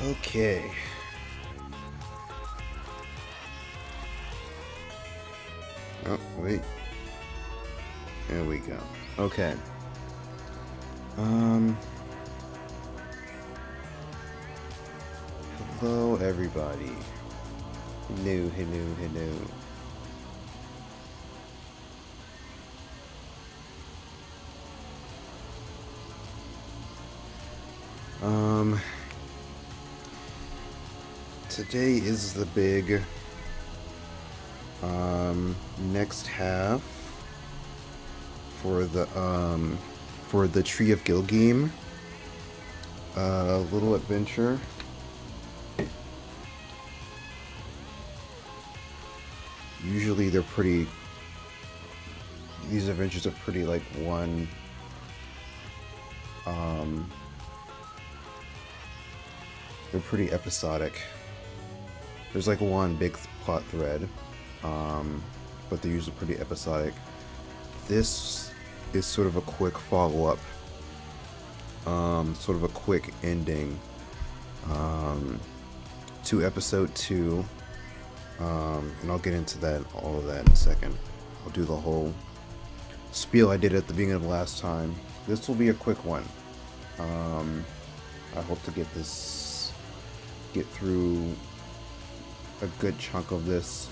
Okay. Oh, wait. There we go. Okay. Um. Hello, everybody. Hello, hello, hello. Um. Today is the big next half for the Tree of Gilgeam little adventure. Usually these adventures are pretty like one they're pretty episodic. There's like one big plot thread, but they're usually pretty episodic. This is sort of a quick follow-up, sort of a quick ending to episode 2, and I'll get into all of that in a second. I'll do the whole spiel I did at the beginning of last time. This will be a quick one. I hope to get through a good chunk of this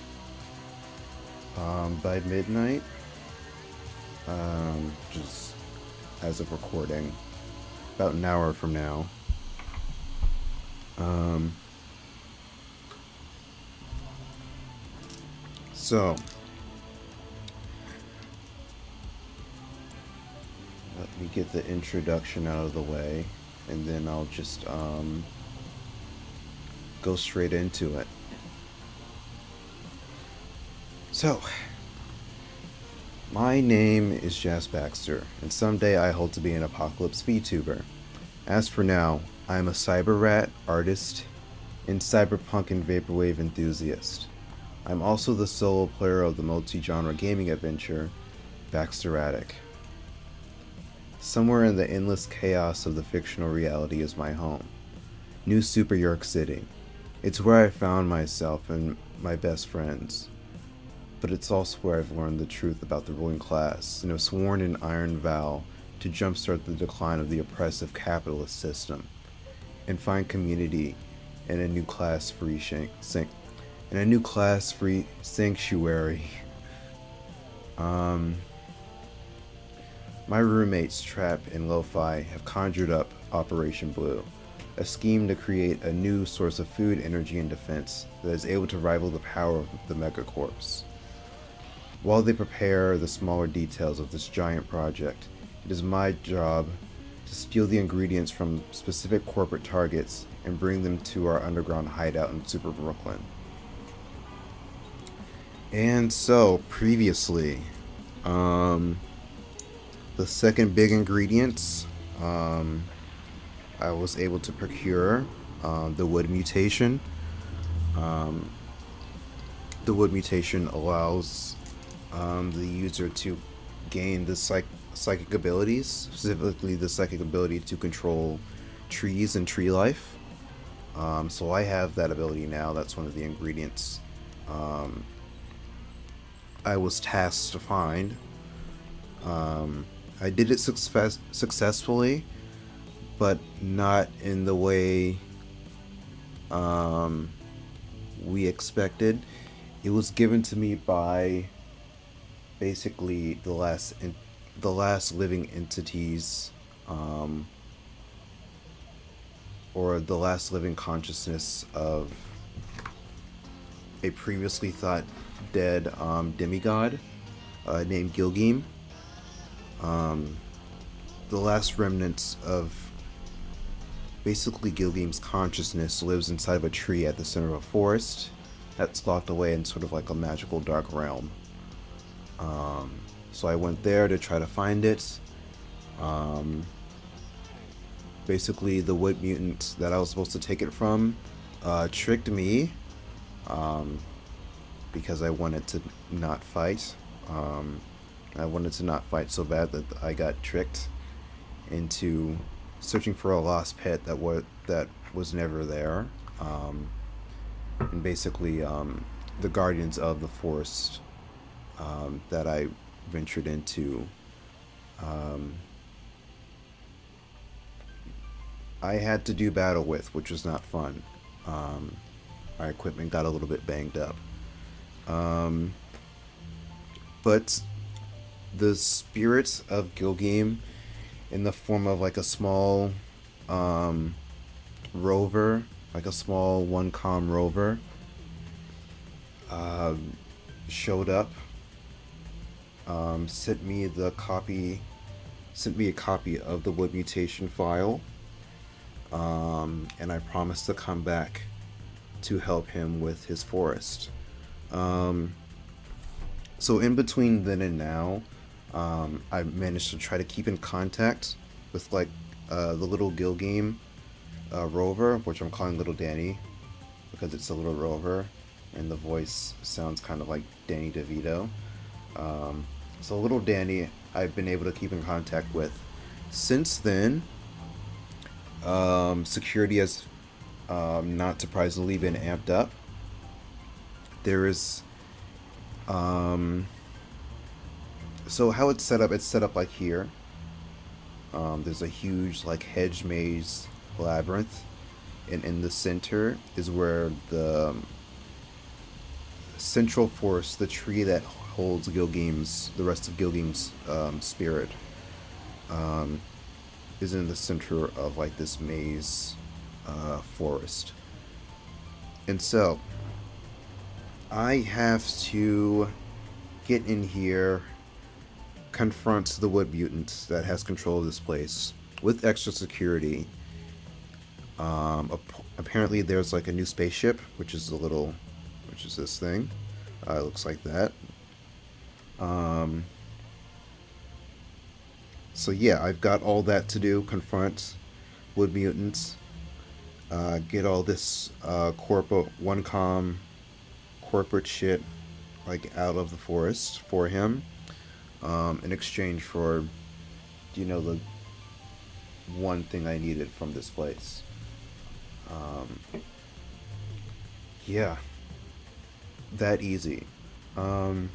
by midnight, just as of recording, about an hour from now. So let me get the introduction out of the way, and then I'll just go straight into it. So, my name is Jas Baxter, and someday I hope to be an apocalypse VTuber. As for now, I am a cyber rat, artist, and cyberpunk and vaporwave enthusiast. I'm also the solo player of the multi-genre gaming adventure, BAXTERRATIC. Somewhere in the endless chaos of the fictional reality is my home, New Super York City. It's where I found myself and my best friends. But it's also where I've learned the truth about the ruling class and have sworn an iron vow to jumpstart the decline of the oppressive capitalist system and find community in a new class-free sanctuary. My roommates Trap and Lo-Fi have conjured up Operation Blue, a scheme to create a new source of food, energy, and defense that is able to rival the power of the megacorps. While they prepare the smaller details of this giant project, it is my job to steal the ingredients from specific corporate targets and bring them to our underground hideout in Super Brooklyn. And so, previously, the second big ingredients, I was able to procure the Wood Mutation. The Wood Mutation allows the user to gain the psychic abilities, specifically the psychic ability to control trees and tree life. So I have that ability now. That's one of the ingredients I was tasked to find. I did it successfully, but not in the way we expected. It was given to me by basically the last living entities, or the last living consciousness of a previously thought dead demigod named Gilgeam. The last remnants of basically Gilgeam's consciousness lives inside of a tree at the center of a forest that's locked away in sort of like a magical dark realm. So I went there to try to find it. Basically, the Wood Mutant that I was supposed to take it from tricked me, because I wanted to not fight. I wanted to not fight so bad that I got tricked into searching for a lost pet that was never there. And basically, the guardians of the forest that I ventured into, um, I had to do battle with, which was not fun. Um, our equipment got a little bit banged up. Um, but the spirits of Gilgeam, in the form of like a small um, rover, like a small one com rover, um, showed up, sent me the copy, sent me a copy of the Wood Mutation file, and I promised to come back to help him with his forest. Um, so in between then and now, I managed to try to keep in contact with like the little Gilgeam rover, which I'm calling Little Danny because it's a little rover, and the voice sounds kind of like Danny DeVito. Um, so Little Danny, I've been able to keep in contact with. Since then, security has not surprisingly been amped up. There is so how it's set up like here. There's a huge like hedge maze labyrinth, and in the center is where the central force, the tree that holds the rest of Gilgeam's spirit, um, is in the center of like this maze forest. And so I have to get in here, confront the Wood Mutant that has control of this place with extra security. Apparently there's like a new spaceship, which is this thing. It looks like that. So yeah, I've got all that to do. Confront Wood Mutants. Get all this corporate corporate shit like out of the forest for him. In exchange for, the one thing I needed from this place. Yeah, that easy. Um,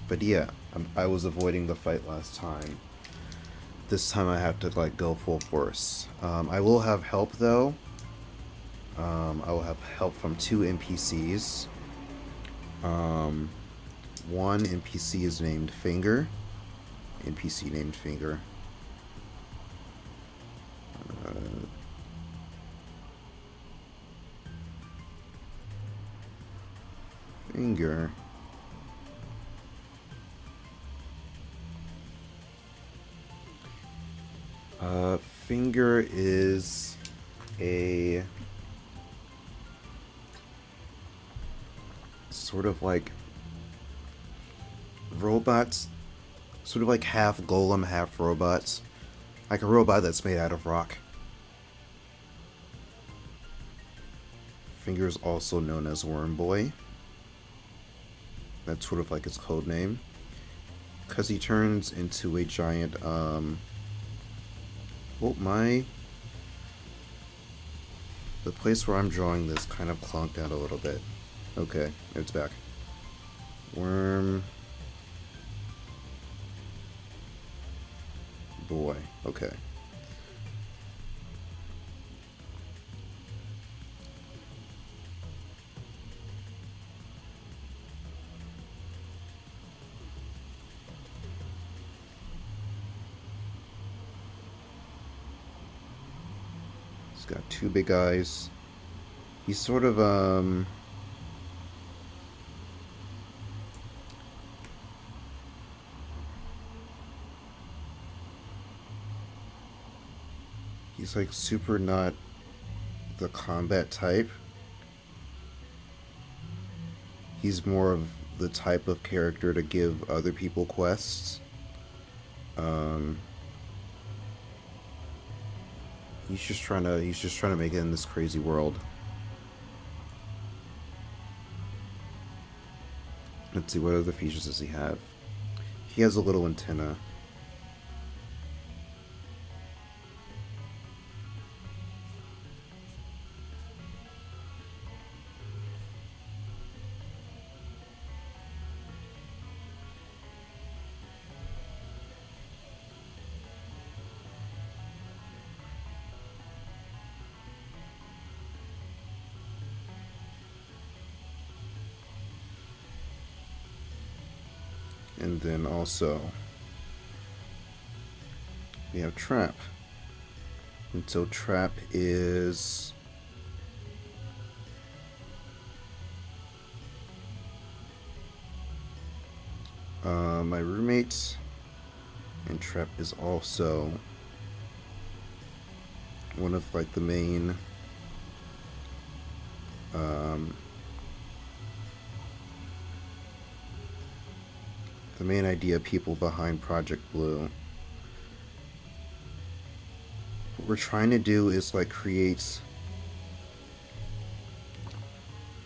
but yeah, I was avoiding the fight last time. This time I have to like go full force. I will have help though. I will have help from 2 NPCs. One NPC is named Finger. NPC named Finger. Finger. Finger is a sort of like robots, sort of like half golem, half robots, like a robot that's made out of rock. Finger is also known as Worm Boy. That's sort of like his code name, because he turns into a giant. The place where I'm drawing this kind of clunked out a little bit. Okay, it's back. Worm Boy. Okay. He's got 2 big eyes. He's sort of he's like super not the combat type. He's more of the type of character to give other people quests. He's just trying to make it in this crazy world. Let's see, what other features does he have? He has a little antenna. And then also we have trap. And so trap is my roommates, and trap is also one of like the main idea people behind Project Blue. What we're trying to do is like create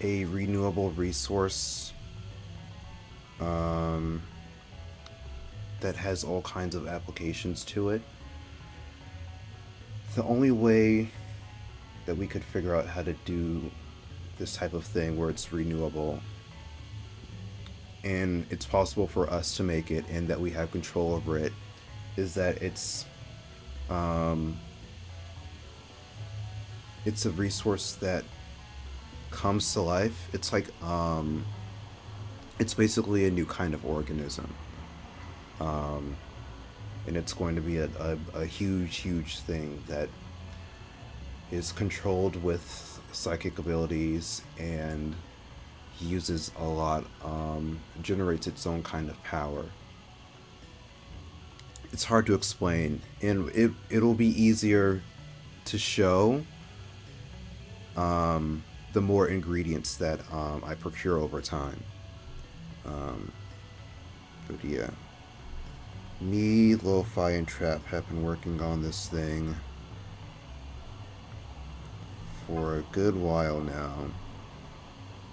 a renewable resource that has all kinds of applications to it. The only way that we could figure out how to do this type of thing where it's renewable and it's possible for us to make it and that we have control over it is that it's a resource that comes to life. It's like it's basically a new kind of organism, and it's going to be a huge thing that is controlled with psychic abilities and uses a lot, generates its own kind of power. It's hard to explain, and it'll be easier to show the more ingredients that I procure over time. But yeah, me, Lo-Fi, and Trap have been working on this thing for a good while now,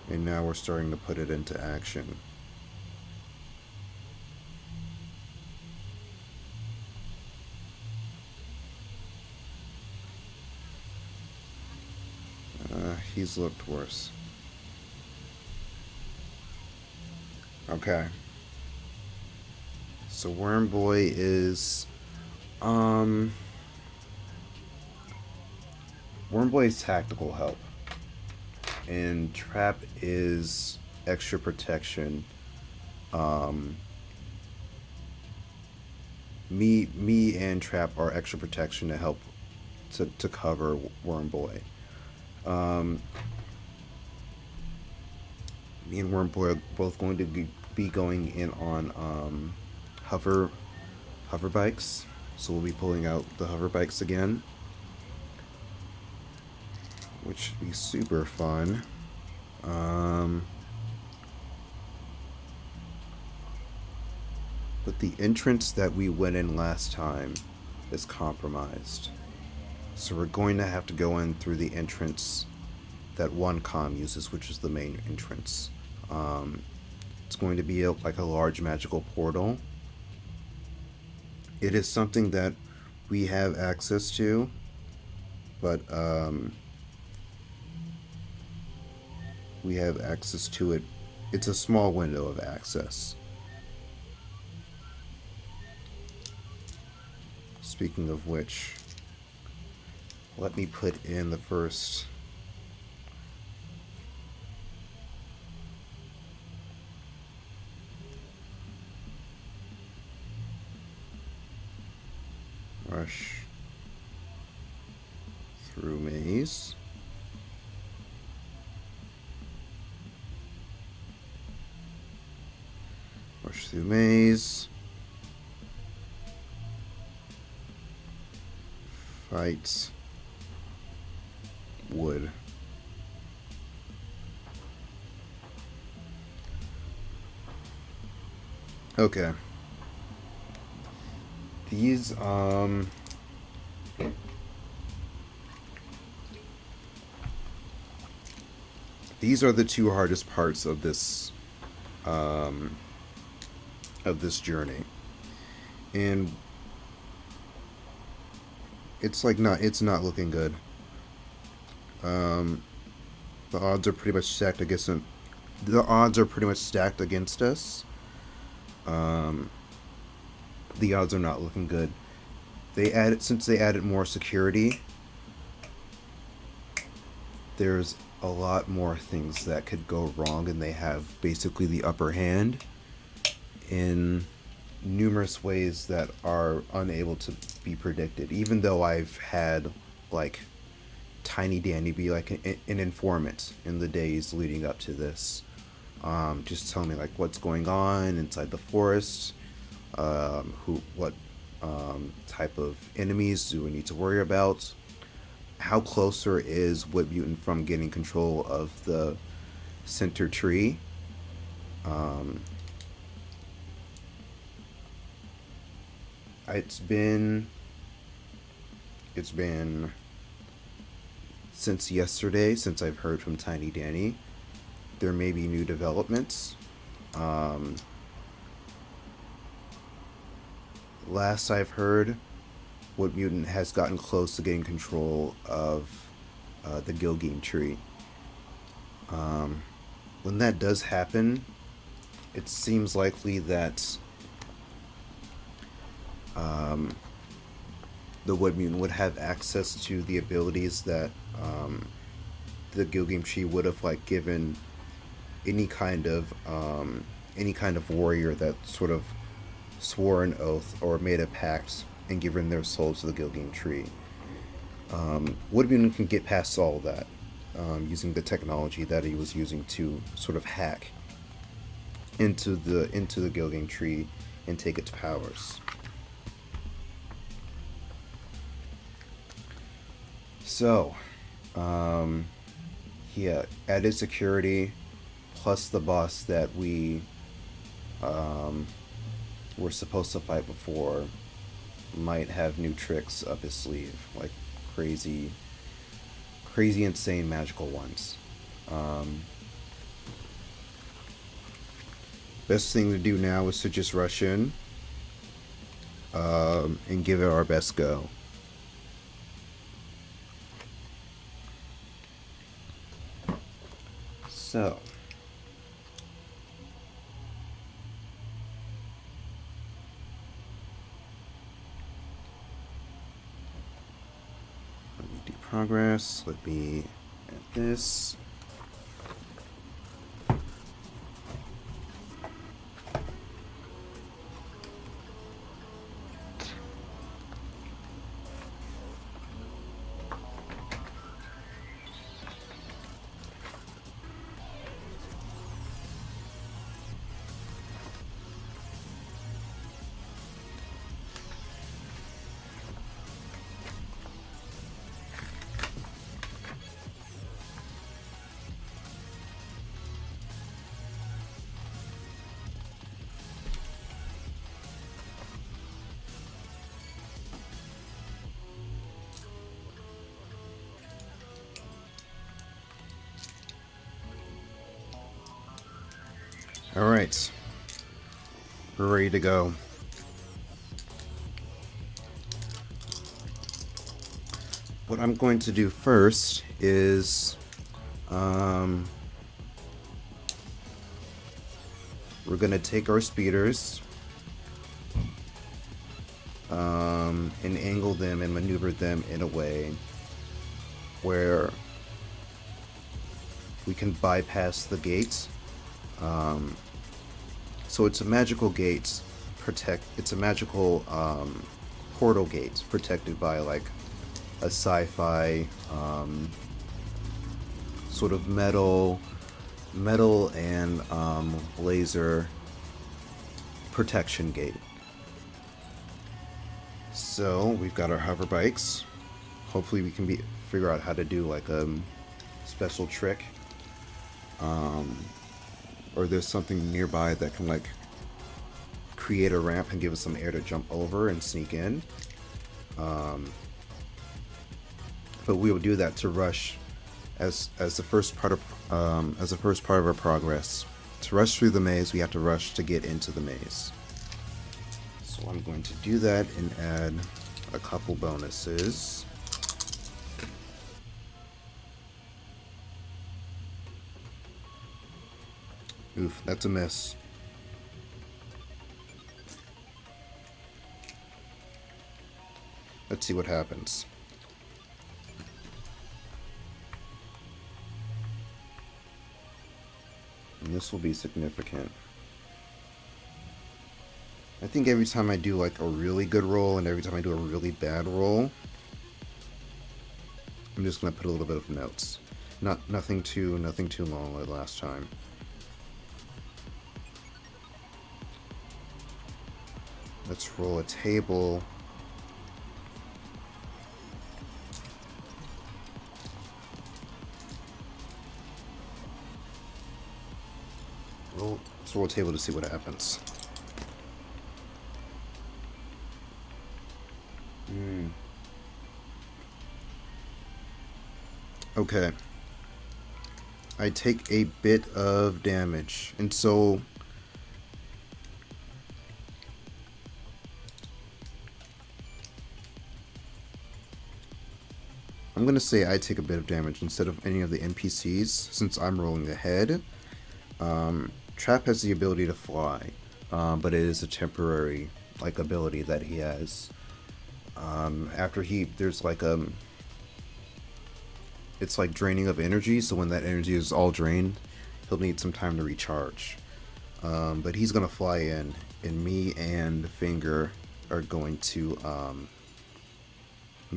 and now we're starting to put it into action. He's looked worse. Okay. So Worm Boy is Worm Boy is tactical help, and Trap is extra protection. Me and Trap are extra protection to help to cover Worm Boy. Me and Worm Boy are both going to be going in on hover bikes, so we'll be pulling out the hover bikes again, which should be super fun. But the entrance that we went in last time is compromised, so we're going to have to go in through the entrance that one comm uses, which is the main entrance. It's going to be like a large magical portal. It is something that we have access to, but we have access to it. It's a small window of access. Speaking of which, let me put in the first rush through maze. Rush through maze. Fight wood. Okay. These are the two hardest parts of this journey, and it's not looking good. The odds are pretty much stacked against them. The odds are pretty much stacked against us. The odds are not looking good. Since they added more security, there's a lot more things that could go wrong, and they have basically the upper hand. in numerous ways that are unable to be predicted. Even though I've had like Tiny Danny be like an informant in the days leading up to this, just telling me like what's going on inside the forest, what type of enemies do we need to worry about, how closer is Wood Mutant from getting control of the center tree. Um, it's been since yesterday since I've heard from Tiny Danny. There may be new developments. Um, Last I've heard, Wood Mutant has gotten close to getting control of the Gilgeam tree. Um, when that does happen, it seems likely that um, the Wood Mutant would have access to the abilities that the Gilgeam tree would have like given any kind of warrior that sort of swore an oath or made a pact and given their soul to the Gilgeam tree. Wood Mutant can get past all of that using the technology that he was using to sort of hack into the Gilgeam tree and take its powers. So, yeah, added security plus the boss that we were supposed to fight before might have new tricks up his sleeve, like crazy, insane magical ones. Best thing to do now is to just rush in and give it our best go. So, let me do progress. Let me add this. Alright, we're ready to go. What I'm going to do first is we're going to take our speeders and angle them and maneuver them in a way where we can bypass the gates. So it's a magical gate it's a magical portal gate protected by like a sci-fi sort of metal and laser protection gate. So we've got our hover bikes. Hopefully we can figure out how to do like a special trick. Or there's something nearby that can like create a ramp and give us some air to jump over and sneak in. But we will do that to rush as the first part of our progress. To rush through the maze, we have to rush to get into the maze. So I'm going to do that and add a couple bonuses. Oof, that's a miss. Let's see what happens. And this will be significant. I think every time I do like a really good roll and every time I do a really bad roll, I'm just gonna put a little bit of notes. Nothing too long like last time. Let's roll a table. Let's roll a table to see what happens. Okay. I take a bit of damage, and so I'm gonna say I take a bit of damage instead of any of the NPCs, since I'm rolling ahead. Trap has the ability to fly, but it is a temporary like ability that he has. After there's like it's like draining of energy, so when that energy is all drained, he'll need some time to recharge. But he's gonna fly in, and me and Finger are going to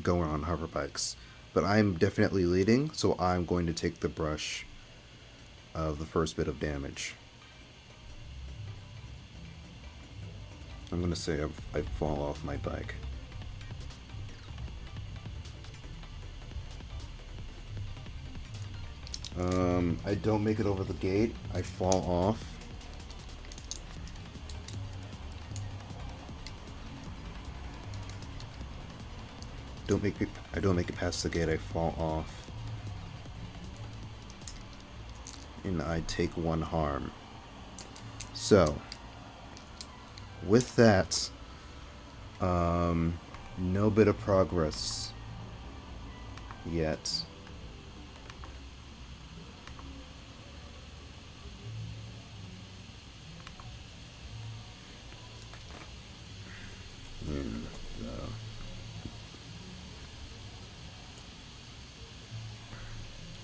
go on hover bikes. But I'm definitely leading, so I'm going to take the brush of the first bit of damage. I'm gonna say I fall off my bike. I don't make it over the gate. I fall off. I don't make it past the gate. I fall off. And I take 1 harm. So, with that, no bit of progress yet.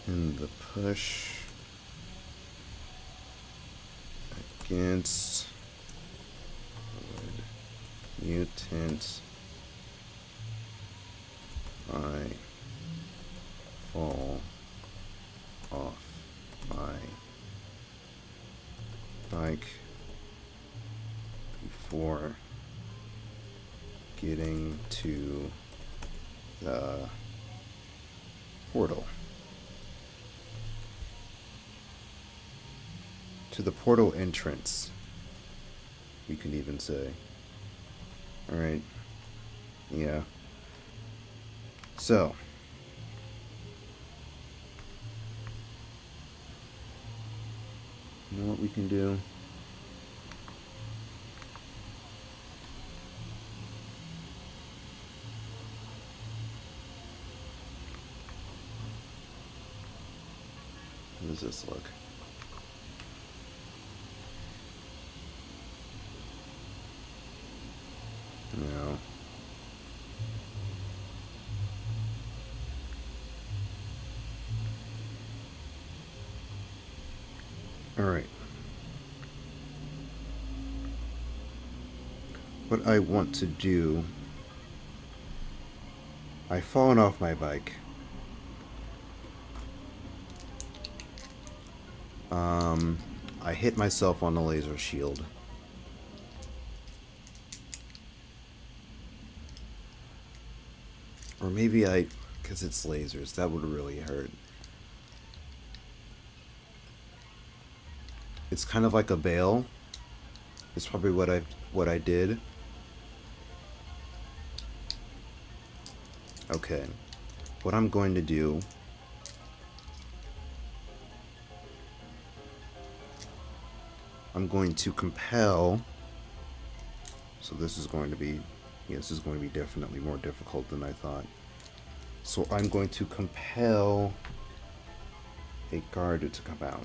In the push against Wood Mutant, I fall off my bike before getting to the portal. To the portal entrance, we can even say. Alright. Yeah. So. You know what we can do? How does this look? No. Alright. What I want to do... I've fallen off my bike. I hit myself on the laser shield. Or maybe because it's lasers, that would really hurt. It's kind of like a bail. It's probably what I did. Okay. What I'm going to do... I'm going to compel... So this is going to be... Yeah, this is going to be definitely more difficult than I thought. So I'm going to compel a guard to come out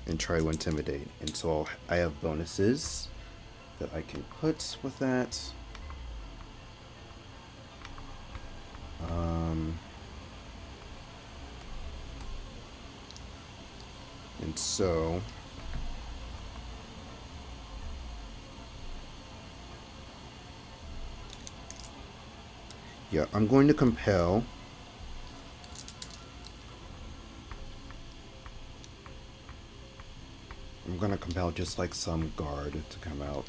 and try to intimidate. And so I have bonuses that I can put with that. And so Yeah, I'm going to compel. I'm gonna compel just like some guard to come out.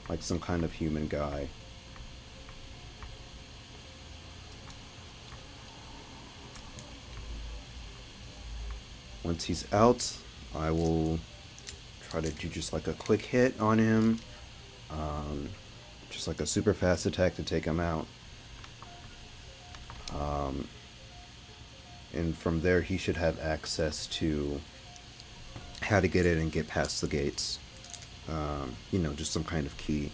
Like some kind of human guy. Once he's out, I will try to do just like a quick hit on him. Just like a super fast attack to take him out. And from there he should have access to how to get in and get past the gates. You know, just some kind of key.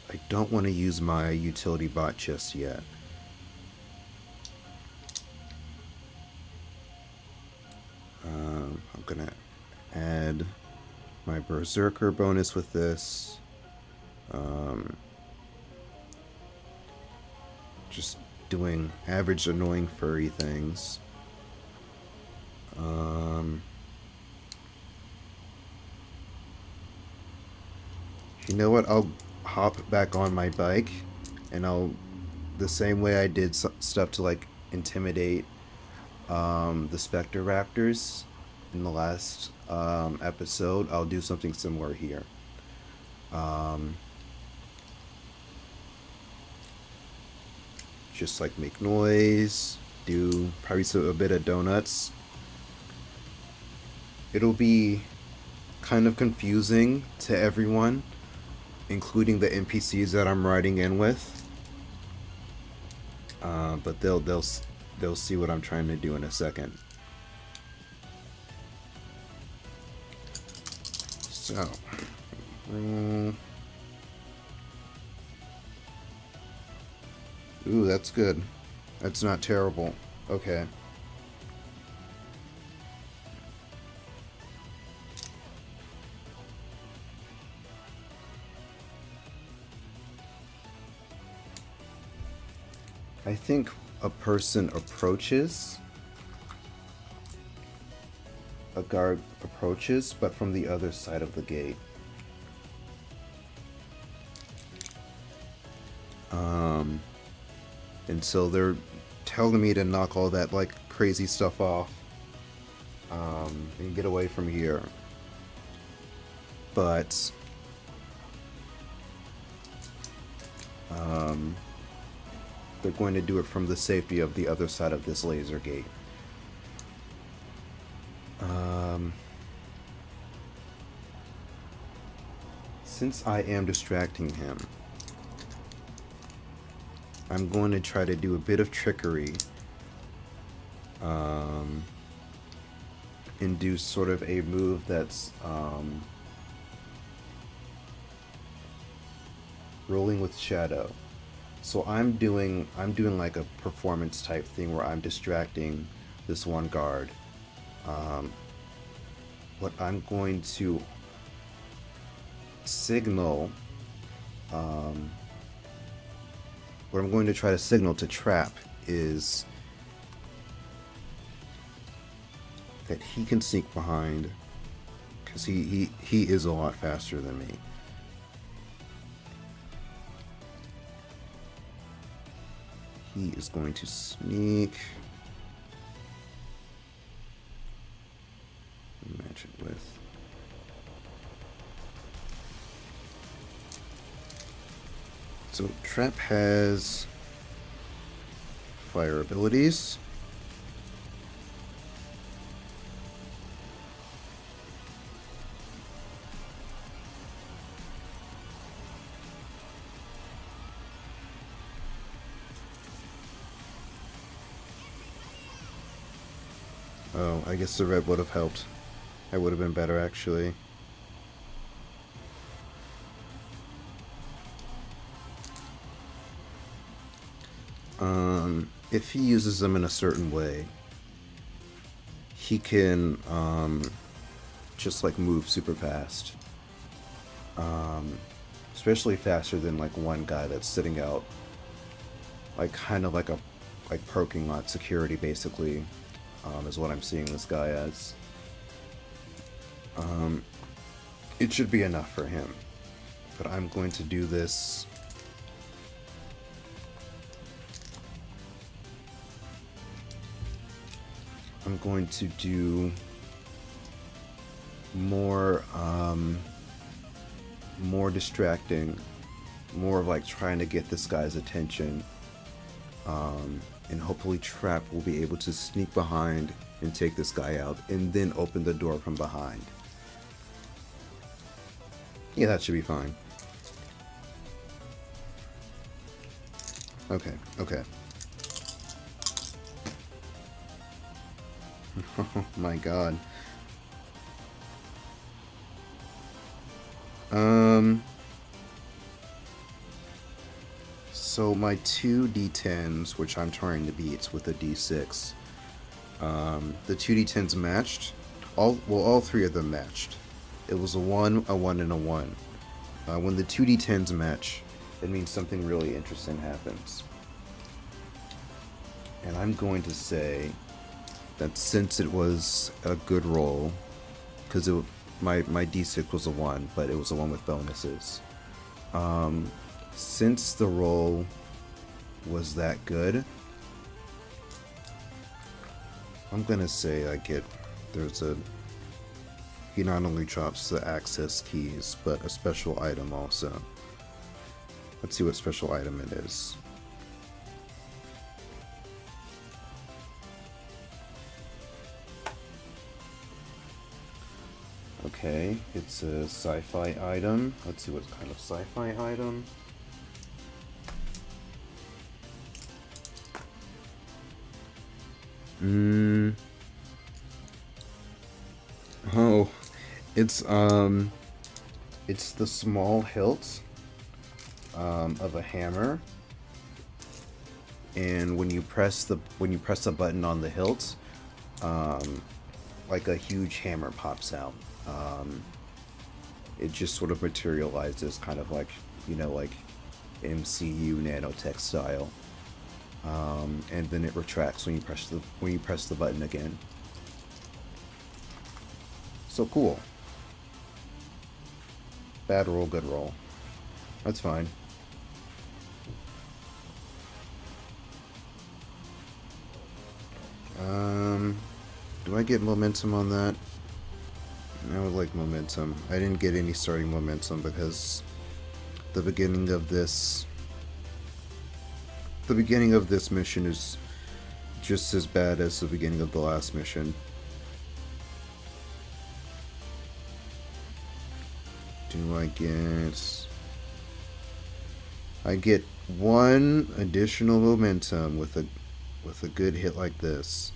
I don't want to use my utility bot just yet. I'm gonna add my Berserker bonus with this. Just doing average annoying furry things. You know what? I'll hop back on my bike, and I'll, the same way I did stuff to like intimidate the Spectre Raptors in the last episode, I'll do something similar here. Just like make noise, do probably a bit of donuts. It'll be kind of confusing to everyone, including the NPCs that I'm riding in with. But they'll see what I'm trying to do in a second. So, ooh, that's good. That's not terrible. Okay. I think a person approaches, a guard approaches, but from the other side of the gate. And so they're telling me to knock all that like crazy stuff off, and get away from here. But they're going to do it from the safety of the other side of this laser gate. Since I am distracting him, I'm going to try to do a bit of trickery, and do sort of a move that's rolling with shadow. So I'm doing like a performance type thing where I'm distracting this one guard. What I'm going to signal, what I'm going to try to signal to trap is that he can sneak behind, because he is a lot faster than me. He is going to sneak. Match it with. So Trap has fire abilities. Oh, I guess the red would have helped. That would have been better, actually. If he uses them in a certain way, he can just like move super fast. Especially faster than like one guy that's sitting out, like kind of like a parking lot security, basically, is what I'm seeing this guy as. It should be enough for him, but I'm going to do this I'm going to do more more distracting, more of like trying to get this guy's attention, and hopefully Trap will be able to sneak behind and take this guy out and then open the door from behind. Yeah, that should be fine. Okay, okay. Oh my god. So my two D10s, which I'm trying to beat with a D6, the two D10s matched. All three of them matched. It was a 1, a 1, and a 1. When the two D10s match, it means something really interesting happens. And I'm going to say that since it was a good roll, because my D6 was a 1, but it was a 1 with bonuses. Since the roll was that good, I'm gonna say he not only drops the access keys, but a special item also. Let's see what special item it is. Okay, it's a sci-fi item. Let's see what kind of sci-fi item. Oh, it's the small hilt of a hammer, and when you press the button on the hilt, like a huge hammer pops out. It just sort of materializes, kind of like, like MCU nanotech style. And then it retracts when you press the button again. So cool. Bad roll, good roll. That's fine. Do I get momentum on that? I would like momentum. I didn't get any starting momentum because the beginning of this mission is just as bad as the beginning of the last mission. Do I get 1 additional momentum with a good hit like this.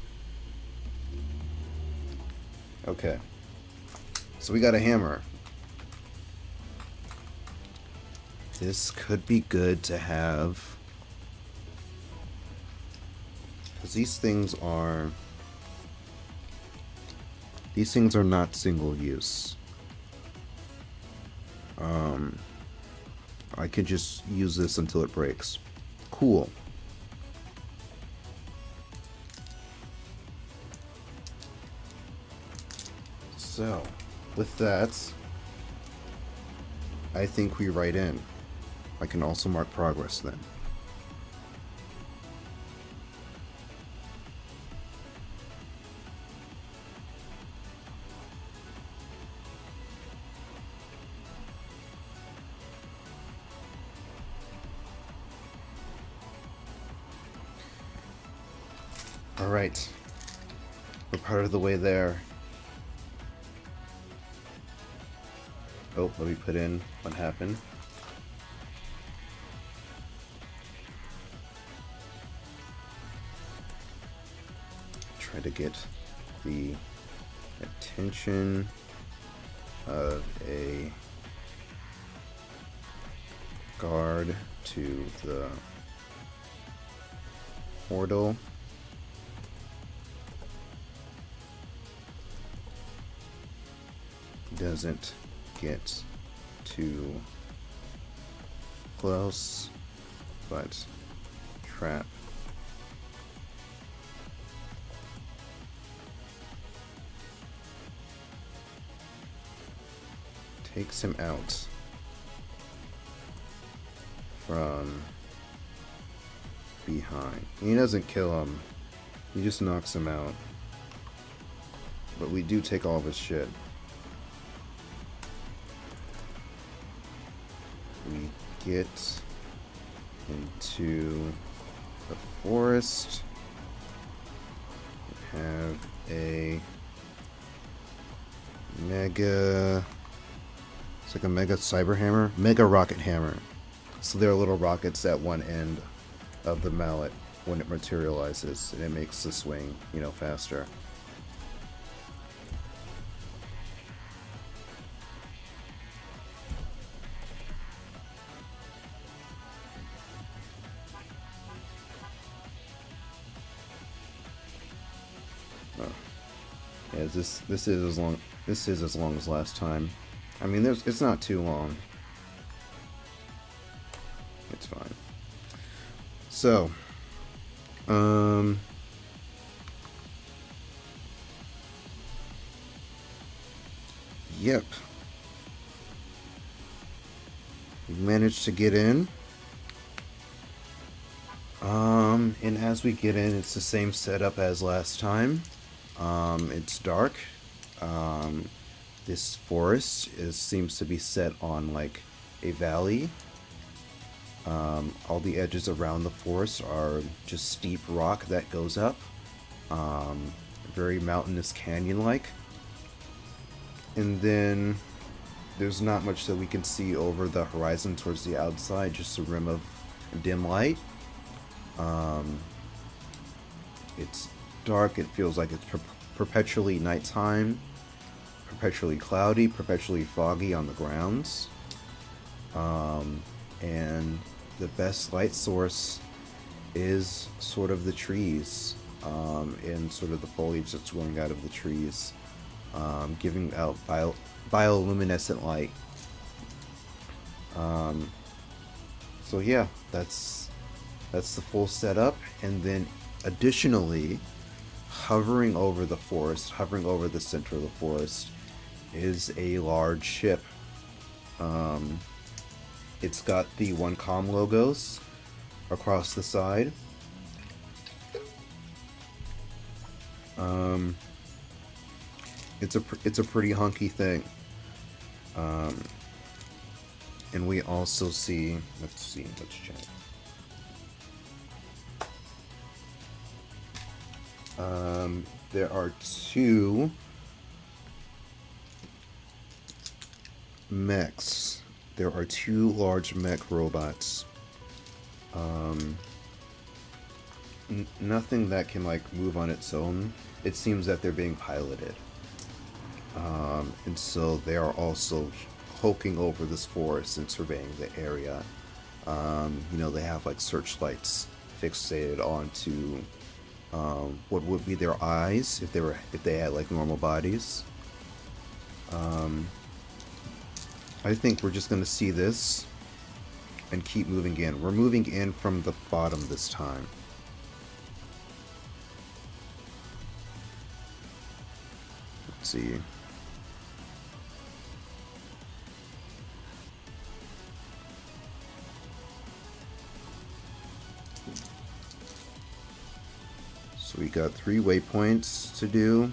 Okay. So we got a hammer. This could be good to have, because these things are not single use. I could just use this until it breaks. Cool. So, with that, I think we write in. I can also mark progress then. Alright. We're part of the way there. Oh, let me put in what happened. Try to get the attention of a guard to the portal. Doesn't get too close, but Trap takes him out from behind. He doesn't kill him, he just knocks him out. but we do take all of his shit. We get into the forest. We have a mega... It's like a mega cyber hammer. Mega rocket hammer. So there are little rockets at one end of the mallet when it materializes, and it makes the swing, you know, faster. Oh. Yeah, this is as long as last time. I mean, it's not too long. It's fine. So, yep. We managed to get in. And as we get in, it's the same setup as last time. It's dark. This forest seems to be set on like a valley. All the edges around the forest are just steep rock that goes up. Very mountainous canyon-like. And then there's not much that we can see over the horizon towards the outside, just a rim of dim light. It's dark. It feels like it's perpetually nighttime, perpetually cloudy, perpetually foggy on the grounds. And the best light source is sort of the trees, and sort of the foliage that's growing out of the trees, giving out bioluminescent light. So yeah, that's the full setup. And then additionally, hovering over the forest, hovering over the center of the forest, is a large ship. It's got the 1Com logos across the side. It's a pretty hunky thing. And we also see, let's check. There are two mechs. There are two large mech robots. Nothing that can like move on its own. It seems that they're being piloted. And so they are also hulking over this forest and surveying the area. You know, they have like searchlights fixated onto what would be their eyes if they had like normal bodies. I think we're just gonna see this and keep moving in. We're moving in from the bottom this time. Let's see. So we got 3 waypoints to do.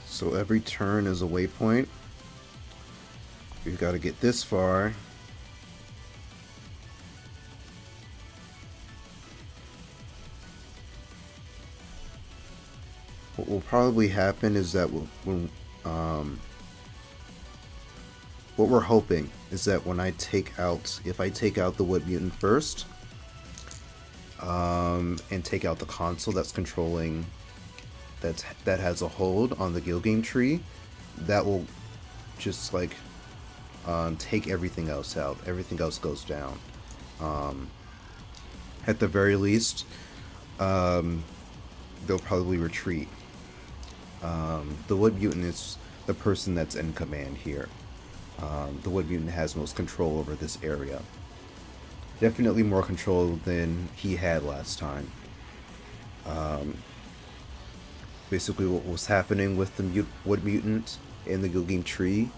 So every turn is a waypoint. We've got to get this far. What will probably happen is that what we're hoping is that when if I take out the Wood Mutant first, and take out the console that's controlling, that has a hold on the Gilgeam tree, that will just like take everything else out. Everything else goes down. At the very least, they'll probably retreat. The Wood Mutant is the person that's in command here. The Wood Mutant has most control over this area. Definitely more control than he had last time. Basically, what was happening with the Wood Mutant in the Gilgeam tree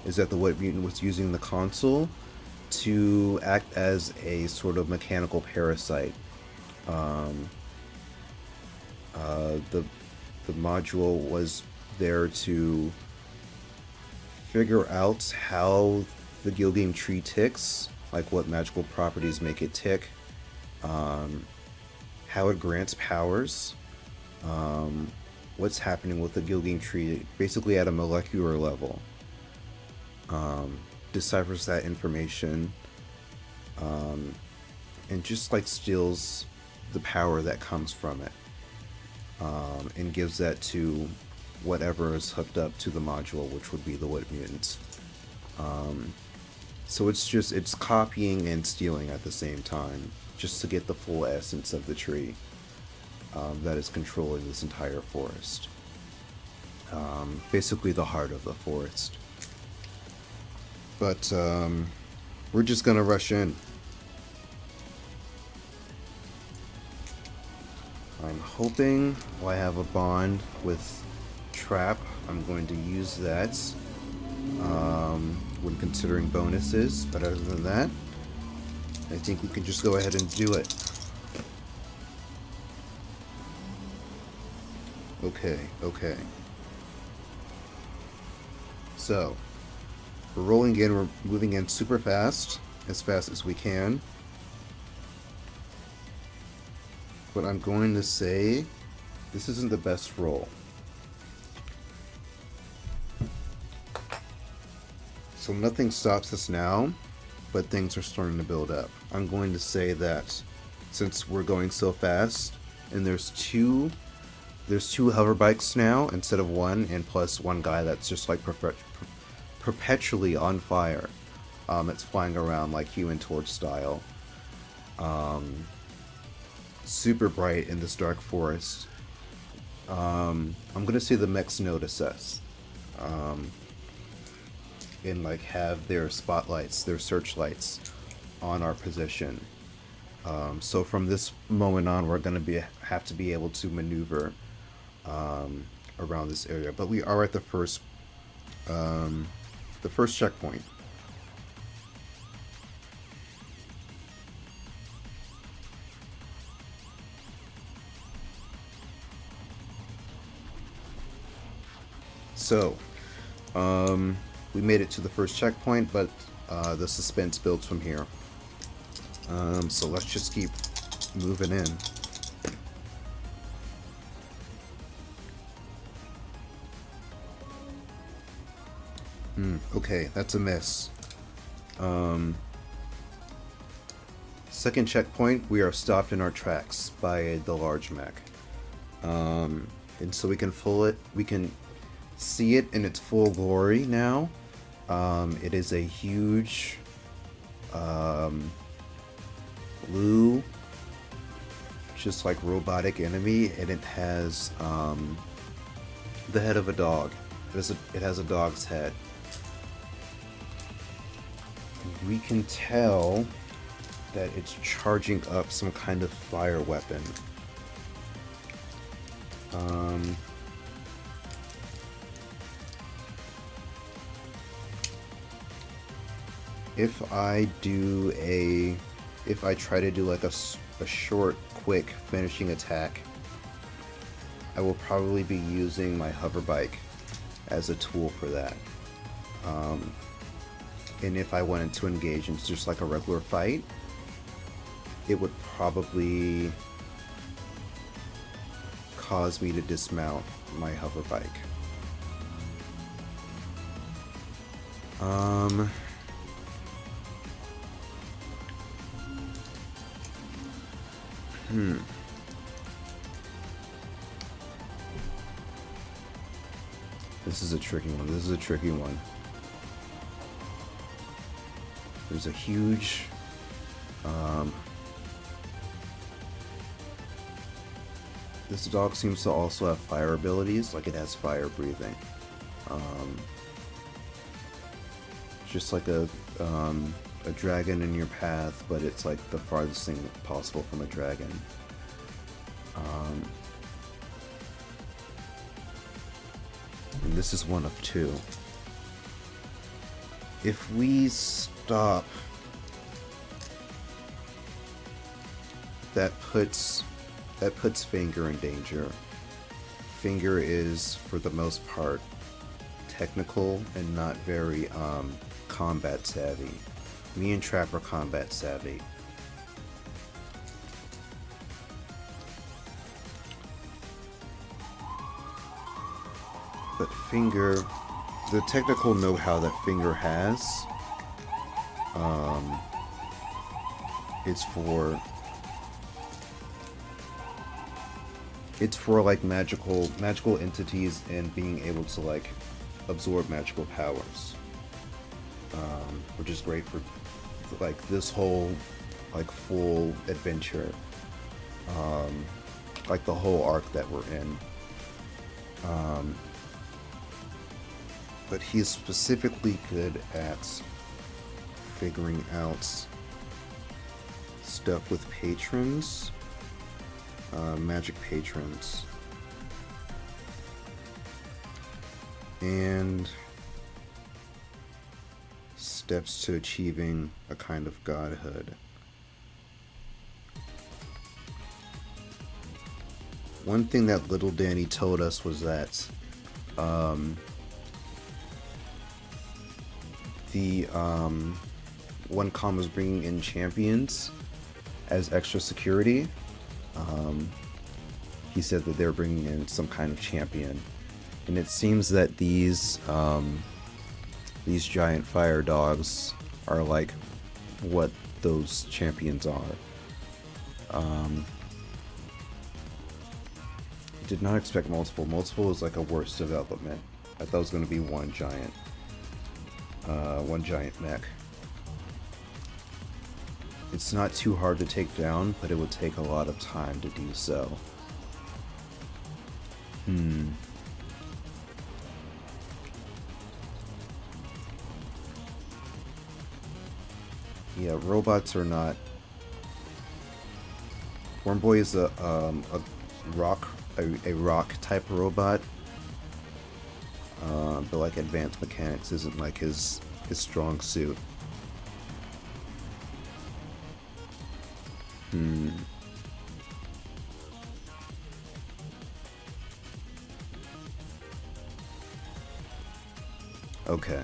is that the Wood Mutant was using the console to act as a sort of mechanical parasite. Um, the module was there to figure out how the Gilgeam tree ticks, like what magical properties make it tick, how it grants powers, what's happening with the Gilgeam tree, basically at a molecular level. Deciphers that information, and just like steals the power that comes from it, and gives that to whatever is hooked up to the module, which would be the Wood Mutant. So it's copying and stealing at the same time, just to get the full essence of the tree that is controlling this entire forest. Basically the heart of the forest. But we're just gonna rush in. I'm hoping I have a bond with Trap. I'm going to use that when considering bonuses, but other than that, I think we can just go ahead and do it. Okay. So, we're rolling in, we're moving in super fast as we can. But I'm going to say this isn't the best roll. So nothing stops us now, but things are starting to build up. I'm going to say that since we're going so fast, and there's two hover bikes now instead of one, and plus one guy that's just like perpetually on fire. It's flying around like Human Torch style. Super bright in this dark forest. I'm gonna say the mechs notice us. And like have their spotlights, their searchlights on our position. So from this moment on, we're gonna have to be able to maneuver around this area. But we are at the first checkpoint. So, we made it to the first checkpoint, but the suspense builds from here. So let's just keep moving in. Okay, that's a miss. Second checkpoint, we are stopped in our tracks by the large mech. And so we can see it in its full glory now. It is a huge blue, just like robotic enemy, and it has the head of a dog. It has a dog's head. We can tell that it's charging up some kind of fire weapon. If I try to do like a short, quick finishing attack, I will probably be using my hover bike as a tool for that. And if I wanted to engage in just like a regular fight, it would probably cause me to dismount my hover bike. This is a tricky one. There's a huge this dog seems to also have fire abilities, like it has fire breathing. Just like a dragon in your path, but it's like the farthest thing possible from a dragon. and this is one of two. If we stop, that puts Finger in danger. Finger is, for the most part, technical and not very combat savvy. Me and Trap are combat savvy. But Finger, the technical know-how that Finger has, it's for like magical entities and being able to like absorb magical powers, which is great for like this whole like full adventure, like the whole arc that we're in. But he's specifically good at figuring out stuff with patrons, magic patrons, and steps to achieving a kind of godhood. One thing that little Danny told us was that the OneCom was bringing in champions as extra security. He said that they're bringing in some kind of champion, and it seems that these giant fire dogs are like what those champions are. Did not expect multiple. Multiple is like a worse development. I thought it was going to be one giant mech. It's not too hard to take down, but it would take a lot of time to do so. Yeah, robots are not. Wormboy is a rock type robot, but like advanced mechanics isn't like his strong suit. Okay.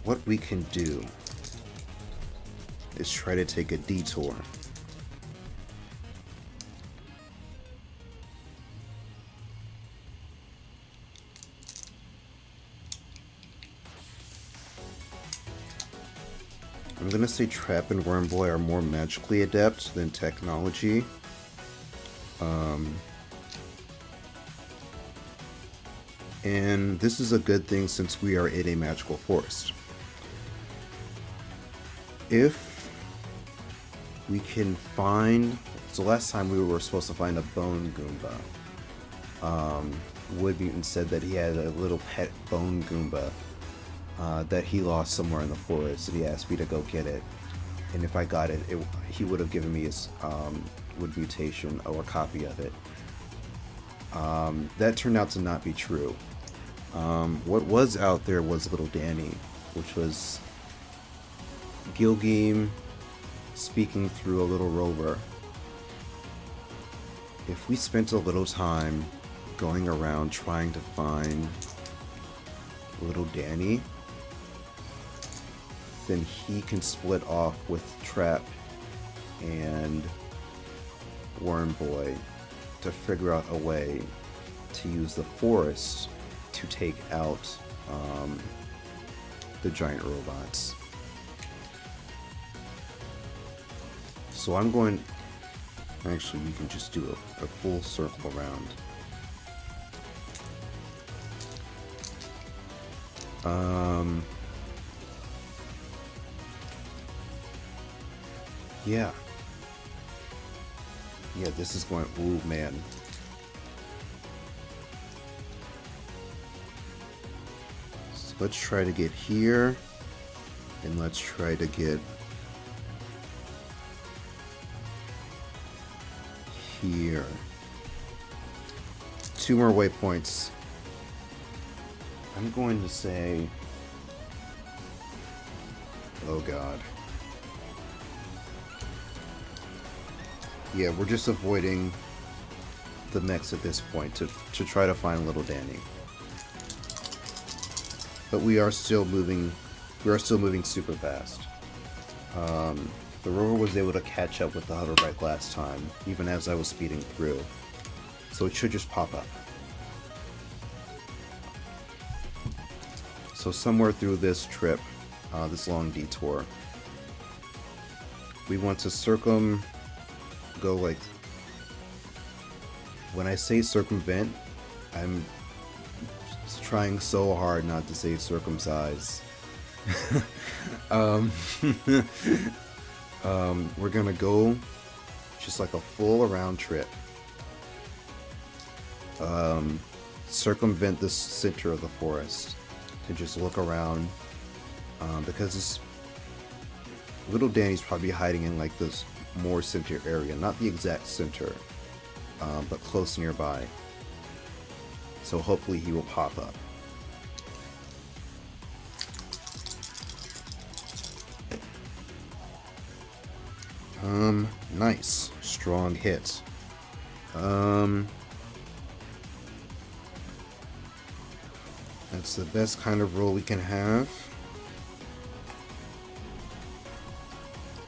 What we can do is try to take a detour. I'm gonna say Trap and Wormboy are more magically adept than technology. And this is a good thing since we are in a magical forest. If we can find... So last time we were supposed to find a bone Goomba. Wood Mutant said that he had a little pet bone Goomba that he lost somewhere in the forest, and he asked me to go get it. And if I got it, he would have given me his Wood Mutation, or a copy of it. That turned out to not be true. What was out there was Little Danny, which was Gilgeam speaking through a little rover. If we spent a little time going around trying to find Little Danny, then he can split off with Trap and Wormboy to figure out a way to use the forest to take out the giant robots. So I'm going... Actually, we can just do a full circle around. Yeah. Yeah, this is going... Ooh, man. So let's try to get here. And let's try to get... here. 2 more waypoints. I'm going to say... Oh god. Yeah, we're just avoiding the mechs at this point to try to find little Danny. But we are still moving super fast. The rover was able to catch up with the hoverbike last time, even as I was speeding through. So it should just pop up. So somewhere through this trip, this long detour, we want to go like... When I say circumvent, I'm trying so hard not to say circumcise. We're gonna go just like a full around trip. Circumvent the center of the forest to just look around, because this little Danny's probably hiding in like this more center area, not the exact center, but close nearby. So hopefully he will pop up. Nice. Strong hit. That's the best kind of roll we can have.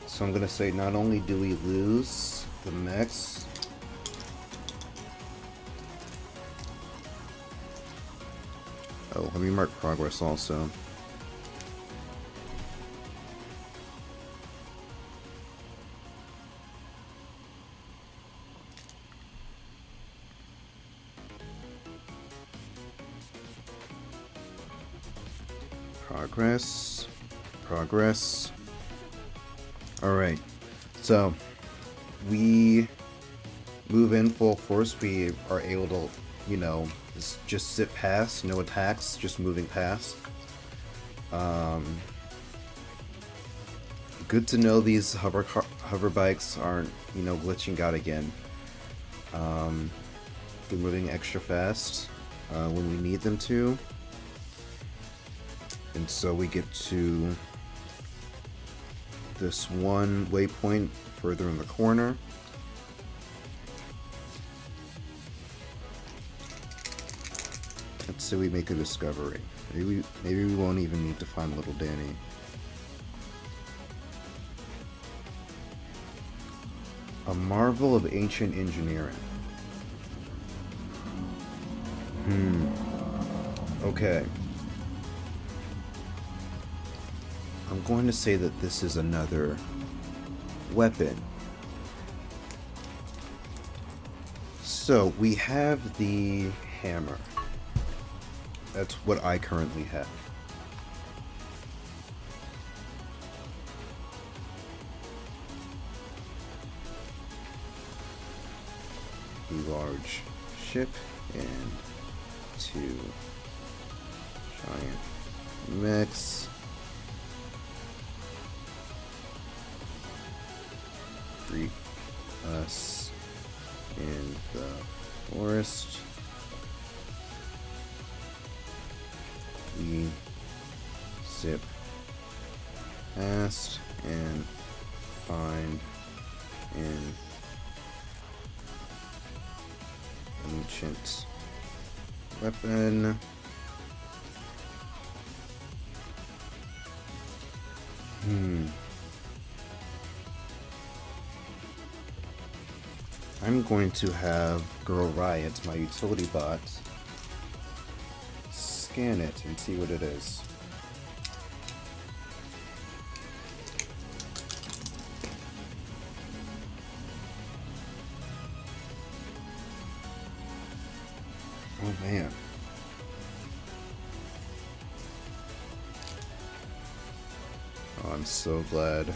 So I'm gonna say not only do we lose the mechs, oh, let me mark progress also. Progress. Alright, so we move in full force. We are able to, you know, just zip past, no attacks, just moving past. Good to know these hover bikes aren't, you know, glitching out again. They're moving extra fast when we need them to. And so we get to this one waypoint further in the corner. Let's say we make a discovery. Maybe we won't even need to find little Danny. A marvel of ancient engineering. Okay. I'm going to say that this is another weapon. So we have the hammer. That's what I currently have. A large ship and 2 giant mechs. Greet us in the forest. We zip past and find an ancient weapon. I'm going to have Girl Riot, my utility bot, scan it and see what it is. Oh man. Oh, I'm so glad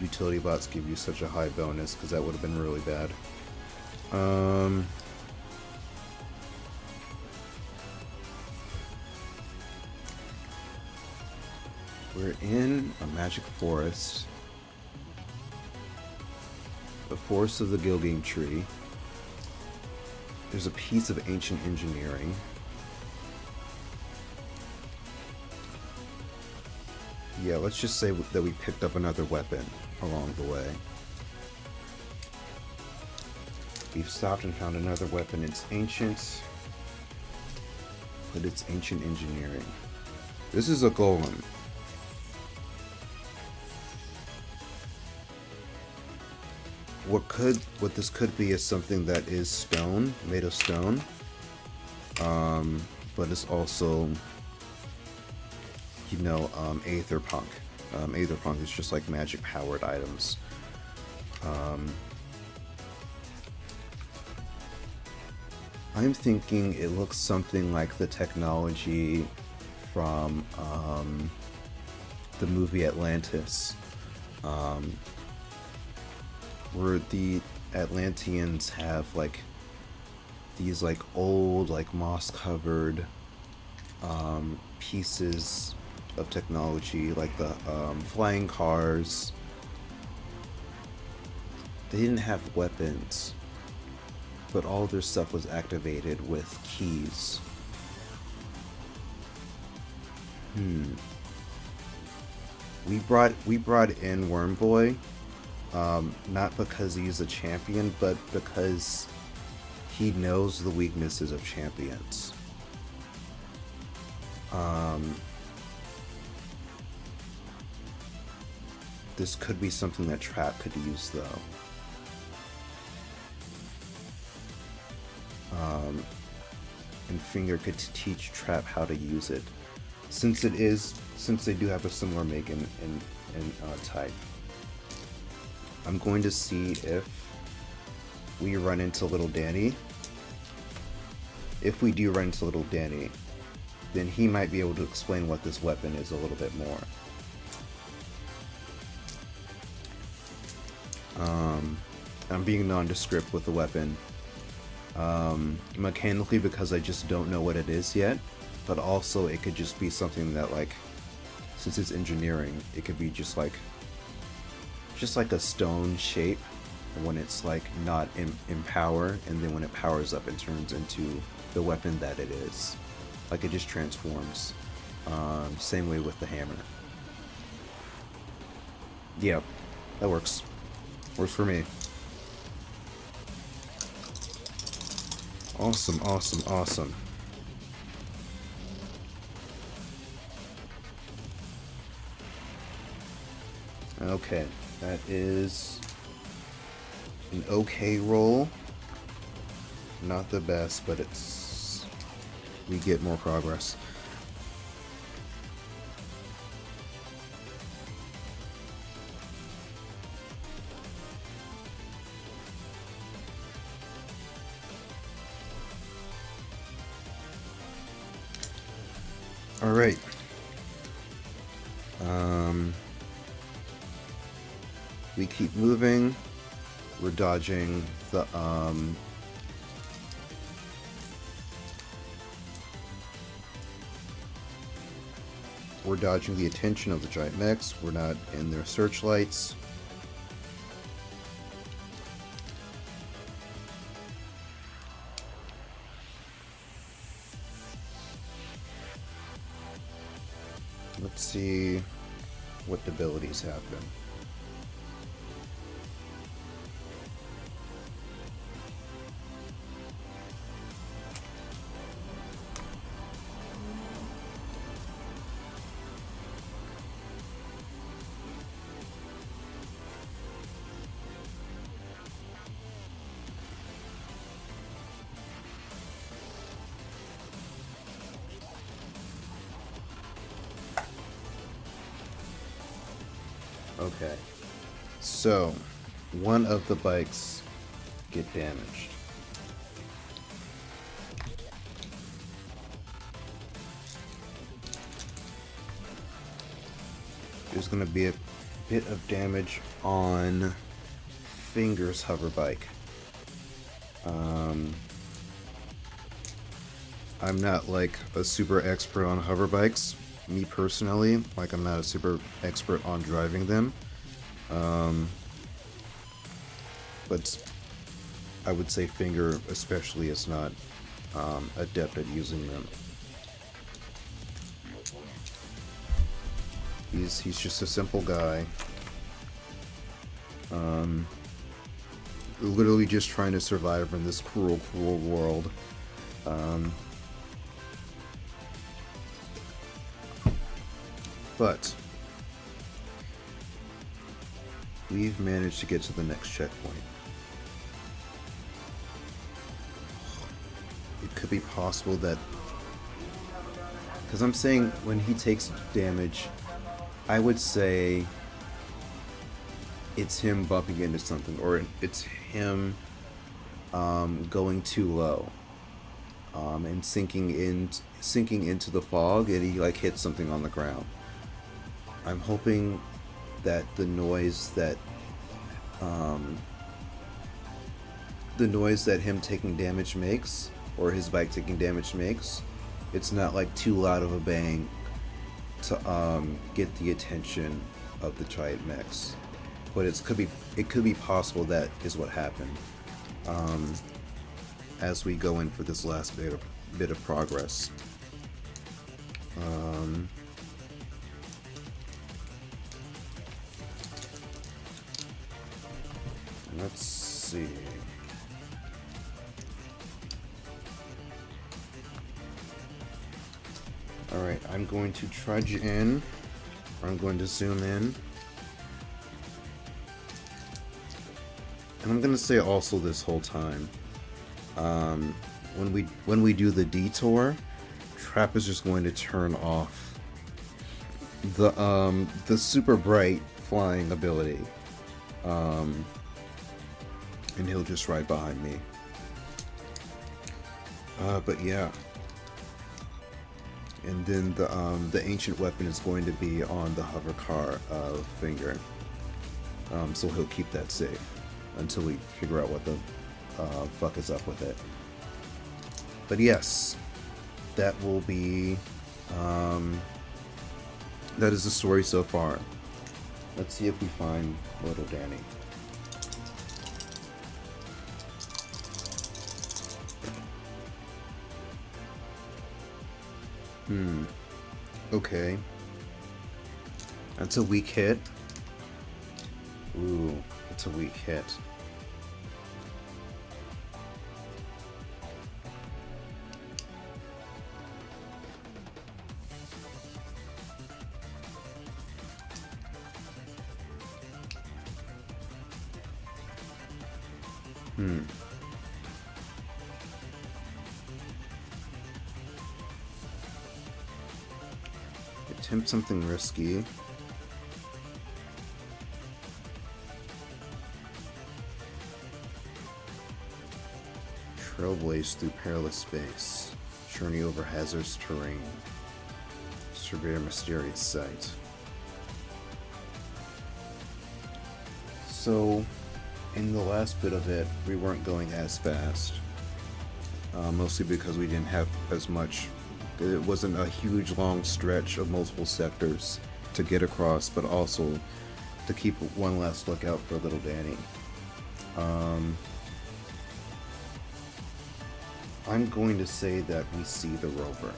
utility bots give you such a high bonus, because that would have been really bad. We're in a magic forest. The forest of the Gilgeam tree. There's a piece of ancient engineering. Yeah, let's just say that we picked up another weapon along the way. We've stopped and found another weapon. It's ancient, but it's ancient engineering. This is a golem. What this could be is something that is stone, made of stone, but it's also, you know, aetherpunk. Aetherpunk is just like magic powered items. I'm thinking it looks something like the technology from the movie Atlantis, where the Atlanteans have like these like old, like moss covered pieces of technology, like the flying cars. They didn't have weapons, but all their stuff was activated with keys. We brought in Wormboy, not because he's a champion, but because he knows the weaknesses of champions. This could be something that Trap could use, though. And Finger could teach Trap how to use it, since they do have a similar make in type. I'm going to see if we run into Little Danny. If we do run into Little Danny, then he might be able to explain what this weapon is a little bit more. I'm being nondescript with the weapon. Mechanically, because I just don't know what it is yet, but also it could just be something that, like, since it's engineering, it could be just like a stone shape when it's like not in power, and then when it powers up, it turns into the weapon that it is. Like, it just transforms. Same way with the hammer. Yeah, that works. Works for me. Awesome, awesome, awesome. Okay, that is an okay roll. Not the best, but we get more progress. All right. We keep moving. We're dodging the we're dodging the attention of the giant mechs. We're not in their searchlights. Let's see what abilities happen. Okay, so one of the bikes get damaged. There's going to be a bit of damage on Finger's hover bike. I'm not like a super expert on hover bikes. Me personally, like, I'm not a super expert on driving them, but I would say Finger especially is not adept at using them. He's just a simple guy. Literally just trying to survive in this cruel, cruel world. But we've managed to get to the next checkpoint. It could be possible that, because I'm saying when he takes damage, I would say it's him bumping into something, or it's him going too low and sinking into the fog, and he like hits something on the ground. I'm hoping that the noise that him taking damage makes, or his bike taking damage makes, it's not like too loud of a bang to get the attention of the giant mechs. But it could be possible that is what happened. As we go in for this last bit of progress. Let's see. Alright, I'm going to trudge in. I'm going to zoom in. And I'm going to say also this whole time, when we do the detour, Trap is just going to turn off the super bright flying ability. And he'll just ride behind me. But yeah. And then the ancient weapon is going to be on the hover car of Finger. So he'll keep that safe until we figure out what the fuck is up with it. But yes, that will be that is the story so far. Let's see if we find little Danny. Okay. That's a weak hit. Ooh, it's a weak hit. Attempt something risky. Trailblaze through perilous space. Journey over hazardous terrain. Survey a mysterious sight. So, in the last bit of it, we weren't going as fast. Mostly because we didn't have as much. It wasn't a huge long stretch of multiple sectors to get across, but also to keep one last lookout for little Danny. I'm going to say that we see the rover,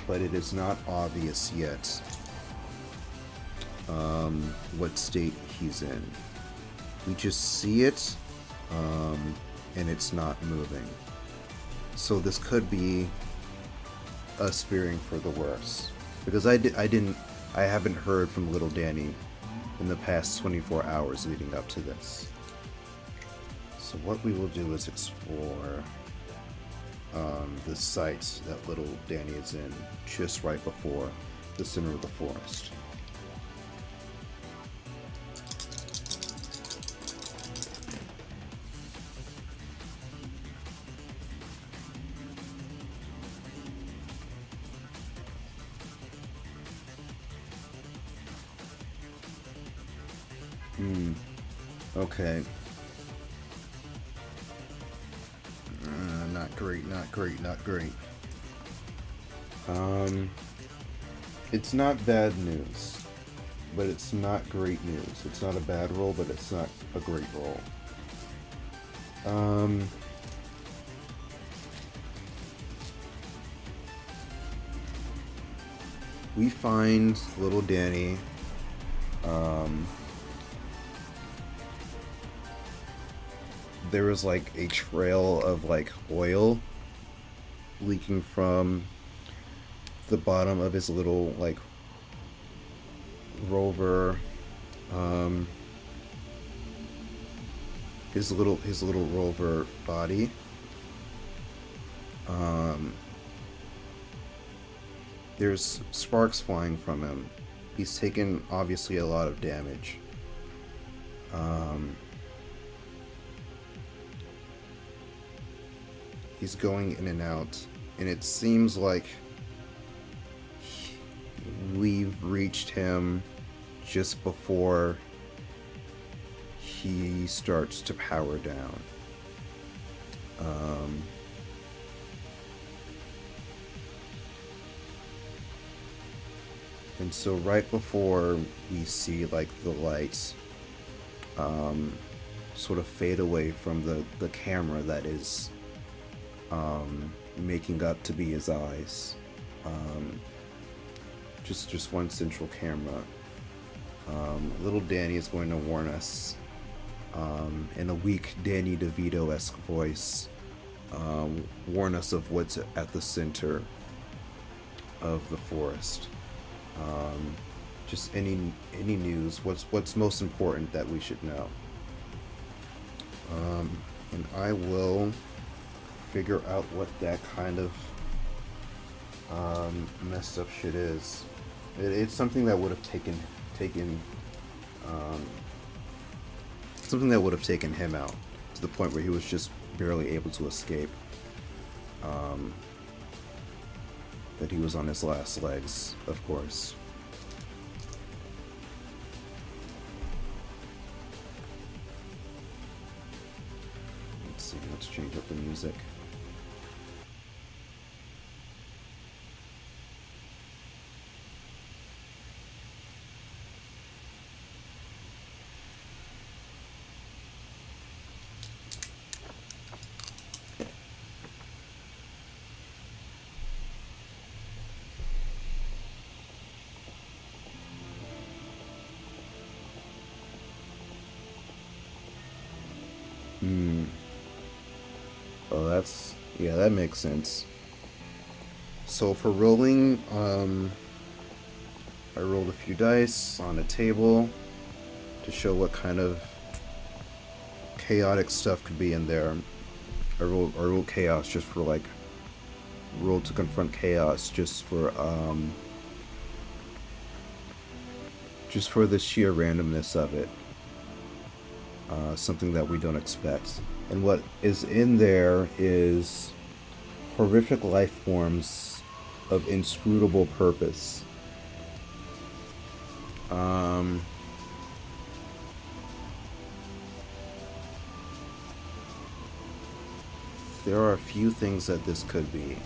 but it is not obvious yet what state he's in. We just see it, and it's not moving. So this could be us fearing for the worst, because I haven't heard from little Danny in the past 24 hours leading up to this. So what we will do is explore the site that little Danny is in, just right before the center of the forest. Okay. Not great, not great, not great. It's not bad news, but it's not great news. It's not a bad roll, but it's not a great roll. Um, we find little Danny. Um, there was like a trail of like oil leaking from the bottom of his little like rover, um, his little rover body. Um, there's sparks flying from him. He's taken obviously a lot of damage. Um, he's going in and out, and it seems like we've reached him just before he starts to power down. Um, and so right before we see like the lights sort of fade away from the camera that is making up to be his eyes. Just one central camera. Little Danny is going to warn us in a weak Danny DeVito-esque voice, warn us of what's at the center of the forest. Just any news. What's most important that we should know. And I will figure out what that kind of messed up shit is. It's something that would have taken something that would have taken him out to the point where he was just barely able to escape. That he was on his last legs, of course. Let's see, let's change up the music. Oh, that makes sense. So for rolling, I rolled a few dice on a table to show what kind of chaotic stuff could be in there. I rolled chaos just for like, rolled to confront chaos just for the sheer randomness of it. Something that we don't expect. And what is in there is horrific life forms of inscrutable purpose. There are a few things that this could be.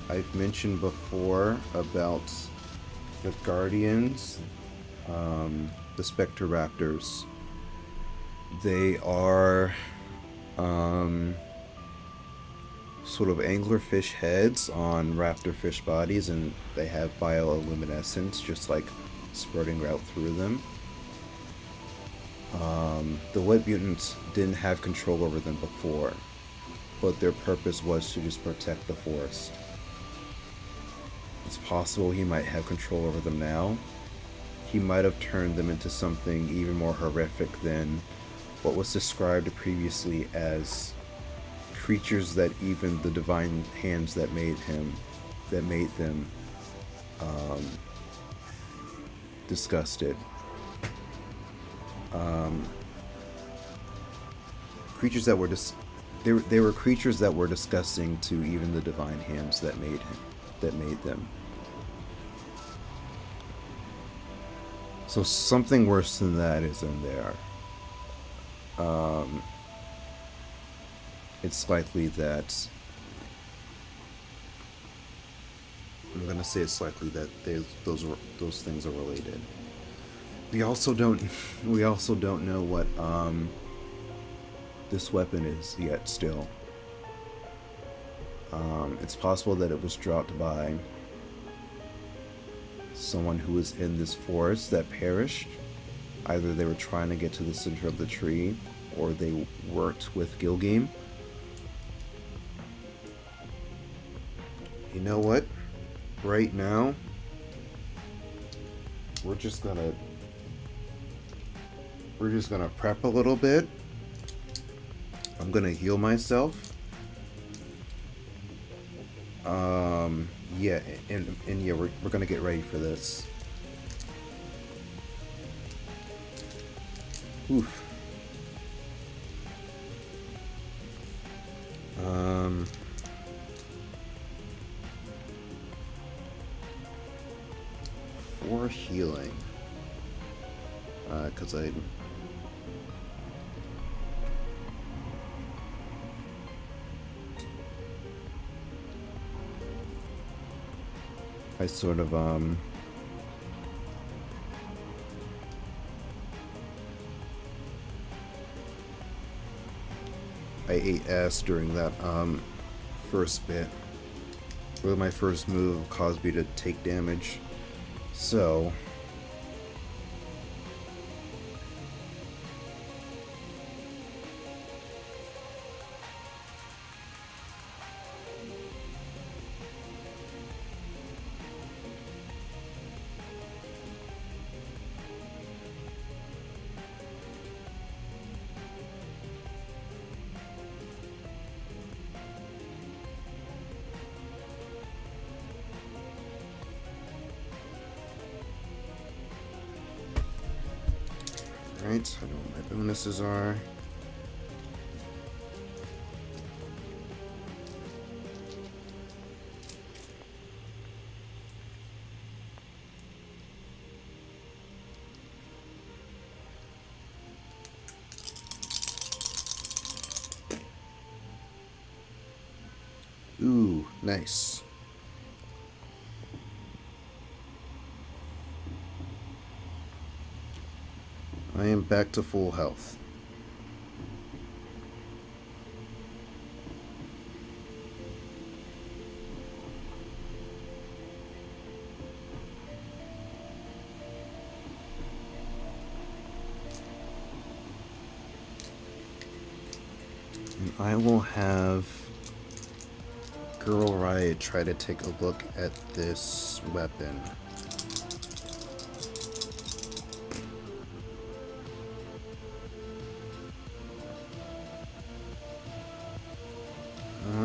I've mentioned before about the Guardians, the Spectroraptors. They are sort of anglerfish heads on raptorfish bodies, and they have bioluminescence just like spurting out through them. The Wood Mutant didn't have control over them before, but their purpose was to just protect the forest. It's possible he might have control over them now. He might have turned them into something even more horrific than what was described previously as creatures that even the divine hands that made them, disgusted. Creatures that were they were creatures that were disgusting to even the divine hands that made them. So something worse than that is in there. It's likely that I'm gonna say it's likely that those things are related. We also don't know what this weapon is yet. Still, it's possible that it was dropped by someone who was in this forest that perished. Either they were trying to get to the center of the tree, or they worked with Gilgeam. You know what? Right now, we're just gonna prep a little bit. I'm gonna heal myself. Yeah, and yeah, we're gonna get ready for this. Oof. For healing, because I sort of I ate ass during that first bit. Where my first move caused me to take damage. So right, I know what my bonuses are. Ooh, nice. I am back to full health. And I will have Girl Riot try to take a look at this weapon.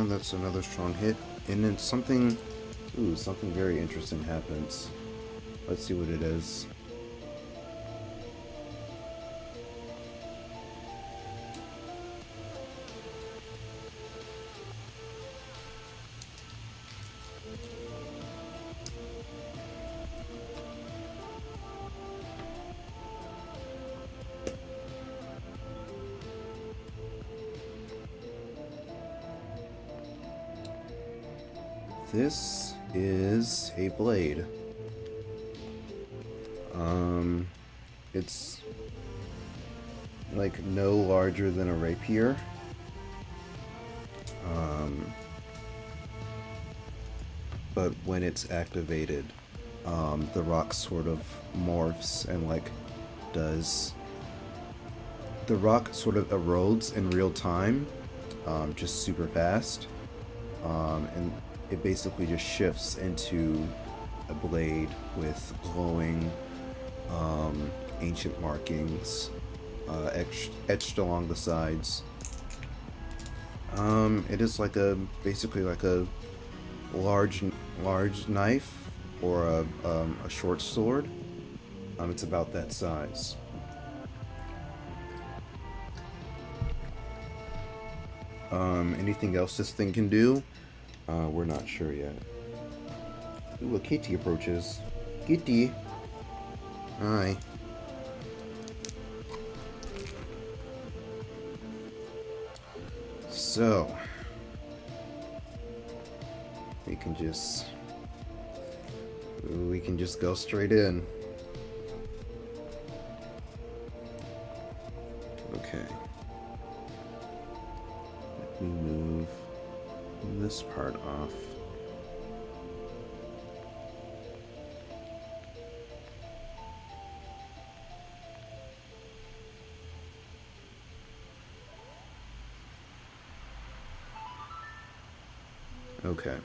That's another strong hit. And then something very interesting happens. Let's see what it is. This is a blade. It's like no larger than a rapier. But when it's activated, the rock sort of morphs and the rock sort of erodes in real time, just super fast, and it basically just shifts into a blade with glowing ancient markings etched along the sides. It is basically like a large knife or a short sword. It's about that size. Anything else this thing can do? We're not sure yet. Ooh, a kitty approaches. Kitty. Hi. So we can just We can just go straight in. Okay. Let me move this part off. Okay.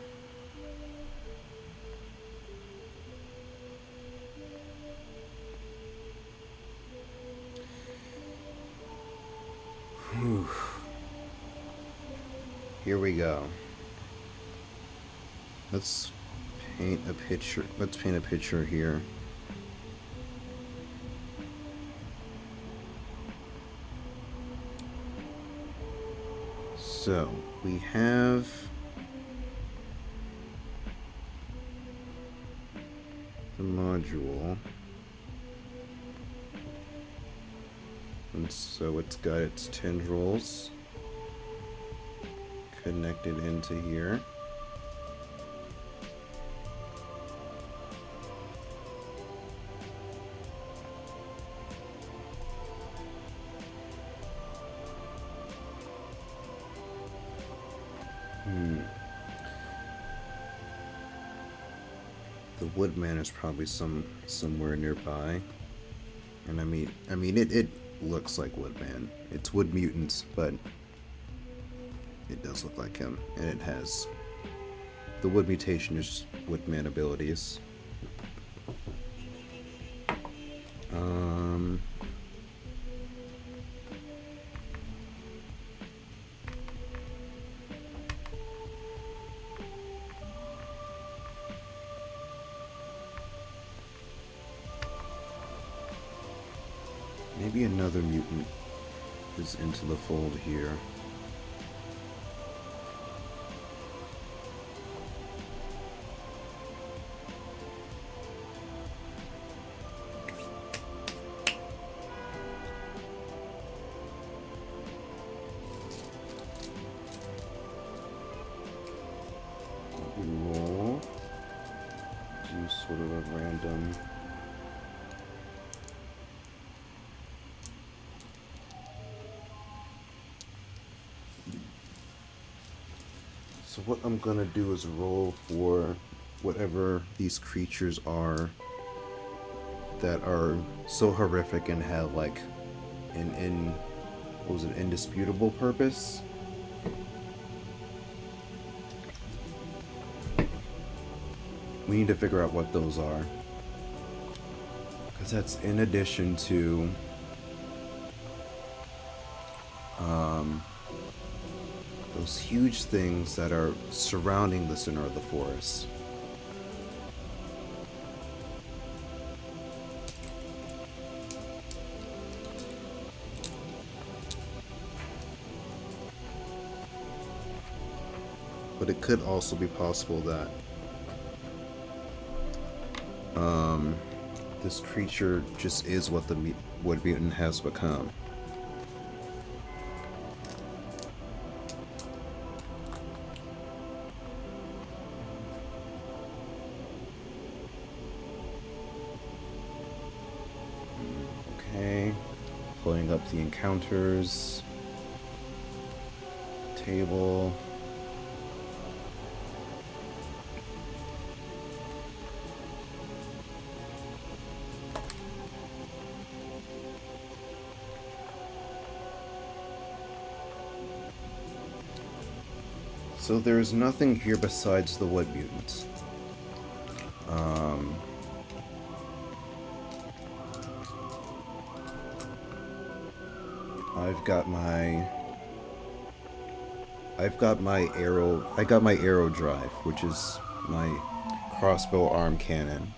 Whew. Here we go. Let's paint a picture. Let's paint a picture here. So, we have the module. And so it's got its tendrils connected into here. The Woodman is probably somewhere nearby. And I mean it looks like Woodman. It's Wood Mutant, but it does look like him, and it has the Wood Mutation is Woodman abilities. Maybe another mutant is into the fold here. Roll. Do sort of a random. So what I'm gonna do is roll for whatever these creatures are that are so horrific and have like an what was it, indisputable purpose. We need to figure out what those are, because that's in addition to those huge things that are surrounding the center of the forest. But it could also be possible that this creature just is what the Wood Mutant has become. Okay, pulling up the encounters table. So there's nothing here besides the Wood Mutants. I've got my arrow drive, which is my crossbow arm cannon.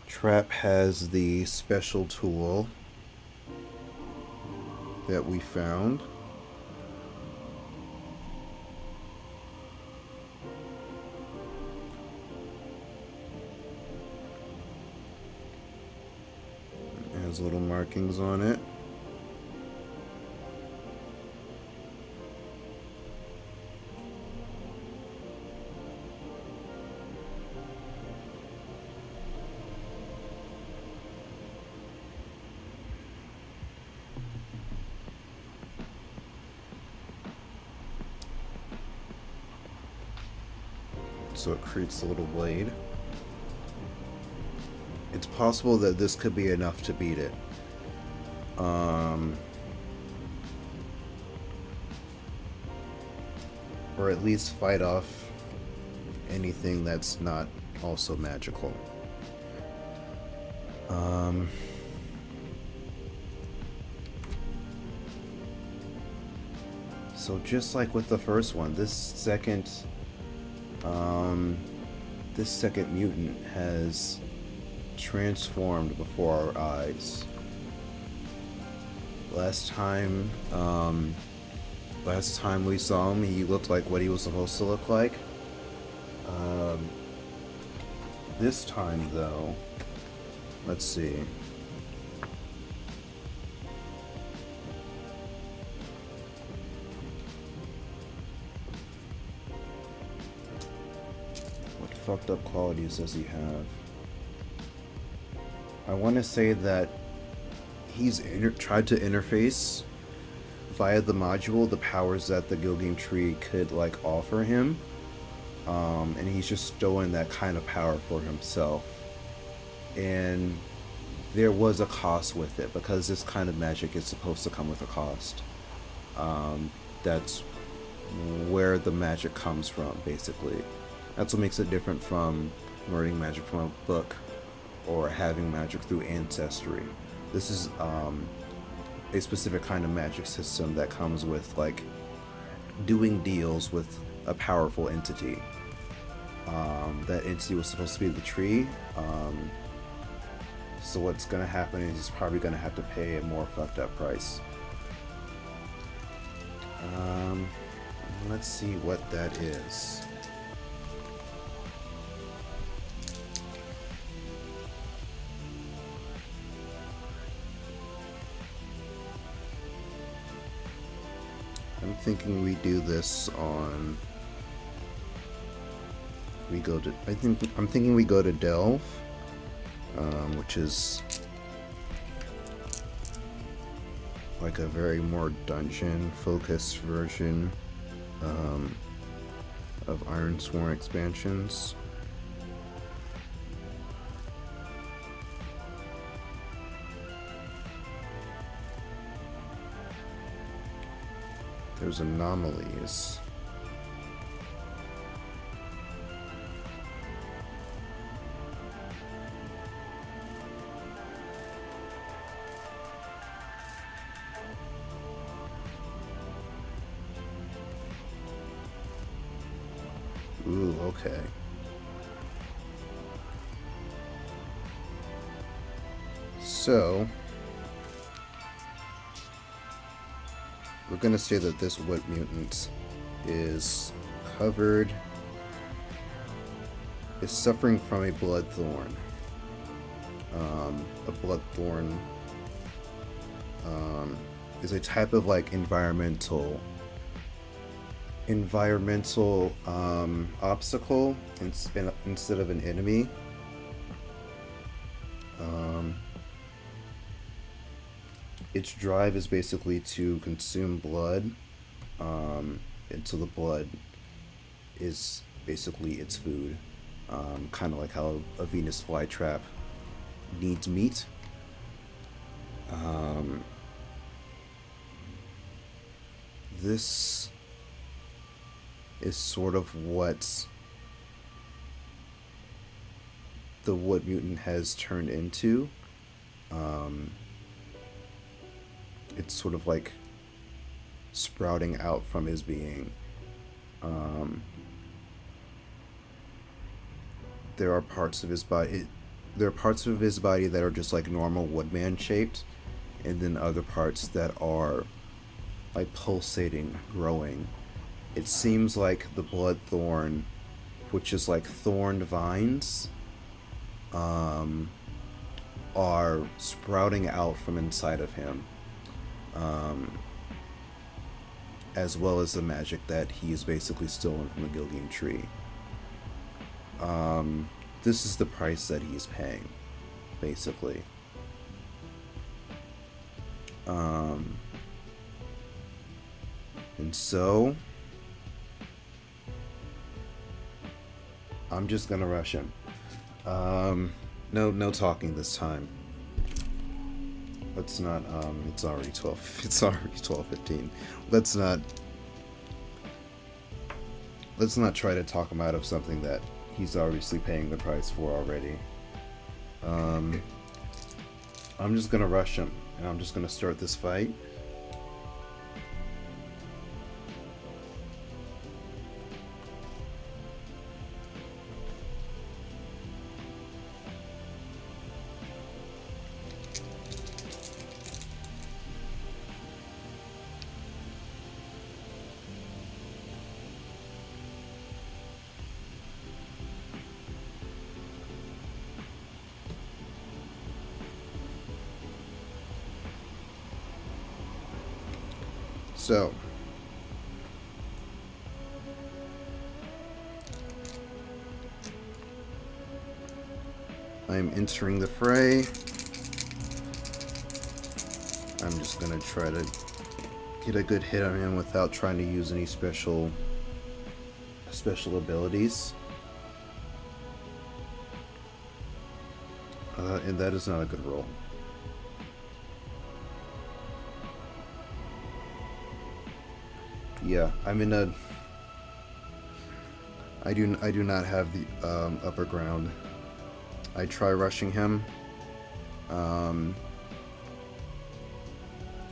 Trap has the special tool that we found. It has little markings on it. So it creates a little blade. It's possible that this could be enough to beat it. Or at least fight off anything that's not also magical. So just like with the first one, this second mutant has transformed before our eyes. Last time we saw him, he looked like what he was supposed to look like. This time, though, let's see. What fucked up qualities does he have? I want to say that he's tried to interface via the module the powers that the Gilgeam tree could like offer him, and he's just stolen that kind of power for himself. And there was a cost with it because this kind of magic is supposed to come with a cost. That's where the magic comes from, basically. That's what makes it different from learning magic from a book or having magic through ancestry. This is a specific kind of magic system that comes with like doing deals with a powerful entity. That entity was supposed to be the tree. So what's gonna happen is he's probably gonna have to pay a more fucked up price. Let's see what that is. I'm thinking we do this on. I'm thinking we go to Delve, which is like a very more dungeon-focused version of Ironsworn expansions. There's anomalies. Ooh, okay. So we're gonna say that this Wood Mutant is suffering from a blood thorn. A blood thorn is a type of like environmental obstacle instead of an enemy. Its drive is basically to consume blood, until the blood is basically its food. Kind of like how a Venus flytrap needs meat. This is sort of what the Wood Mutant has turned into. It's sort of like sprouting out from his being. There are parts of his body that are just like normal woodman shaped, and then other parts that are like pulsating, growing. It seems like the blood thorn, which is like thorned vines, are sprouting out from inside of him, as well as the magic that he is basically stolen from the Gilgeam tree. This is the price that he is paying, basically. And so I'm just gonna rush him. No talking this time. Let's not, it's already 12, it's already 12:15. Let's not try to talk him out of something that he's obviously paying the price for already. I'm just gonna rush him, and I'm just gonna start this fight. So, I'm entering the fray. I'm just gonna try to get a good hit on him without trying to use any special abilities. And that is not a good roll. Yeah, I'm in a... I do not have the upper ground. I try rushing him.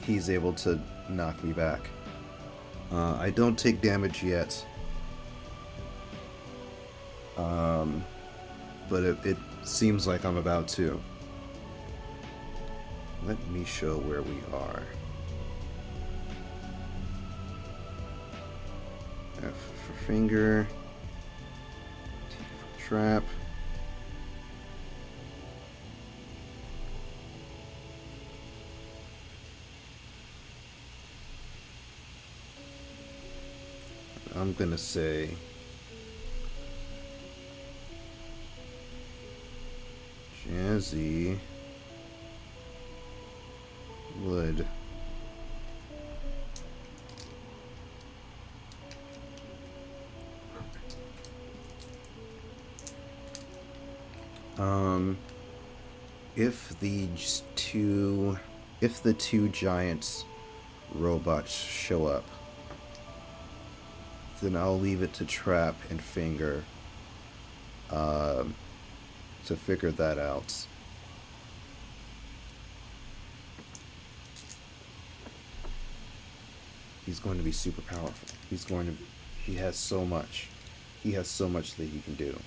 He's able to knock me back. I don't take damage yet. But it seems like I'm about to. Let me show where we are. F for finger. T for trap. I'm gonna say Jazzy Wood. If the two giants robots show up, then I'll leave it to Trap and Finger to figure that out. He's going to be super powerful. He has so much. He has so much that he can do.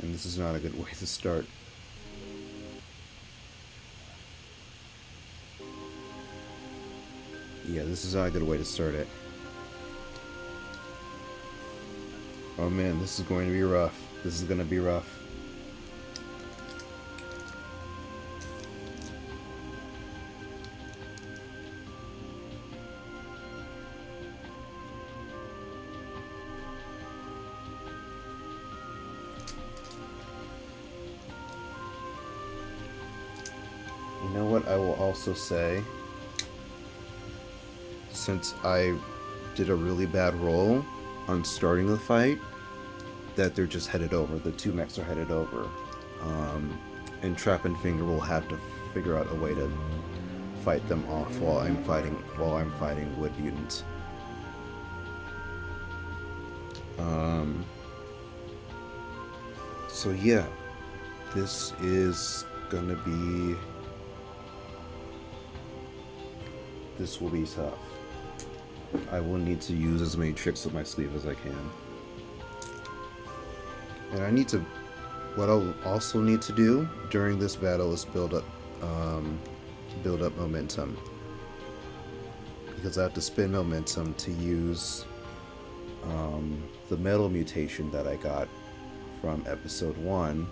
And this is not a good way to start. Yeah, this is not a good way to start it. Oh man, this is going to be rough. This is going to be rough. You know what I will also say? Since I did a really bad roll on starting the fight, that they're just headed over. The two mechs are headed over. And Trap and Finger will have to figure out a way to fight them off while I'm fighting Wood Mutant. So yeah, this is gonna be... This will be tough. I will need to use as many tricks up my sleeve as I can. And I need to... What I'll also need to do during this battle is build up momentum. Because I have to spend momentum to use the metal mutation that I got from episode 1.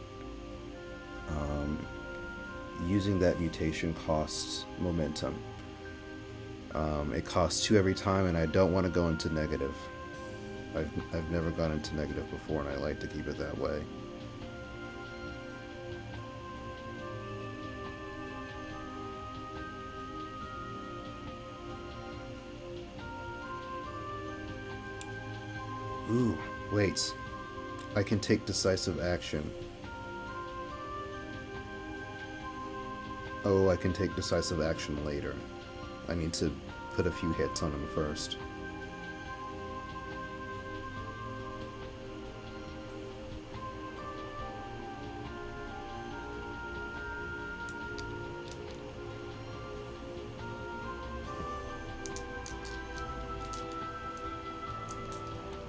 Using that mutation costs momentum. It costs 2 every time, and I don't want to go into negative. I've never gone into negative before, and I like to keep it that way. Ooh, wait. I can take decisive action. Oh, I can take decisive action later. I need to put a few hits on him first.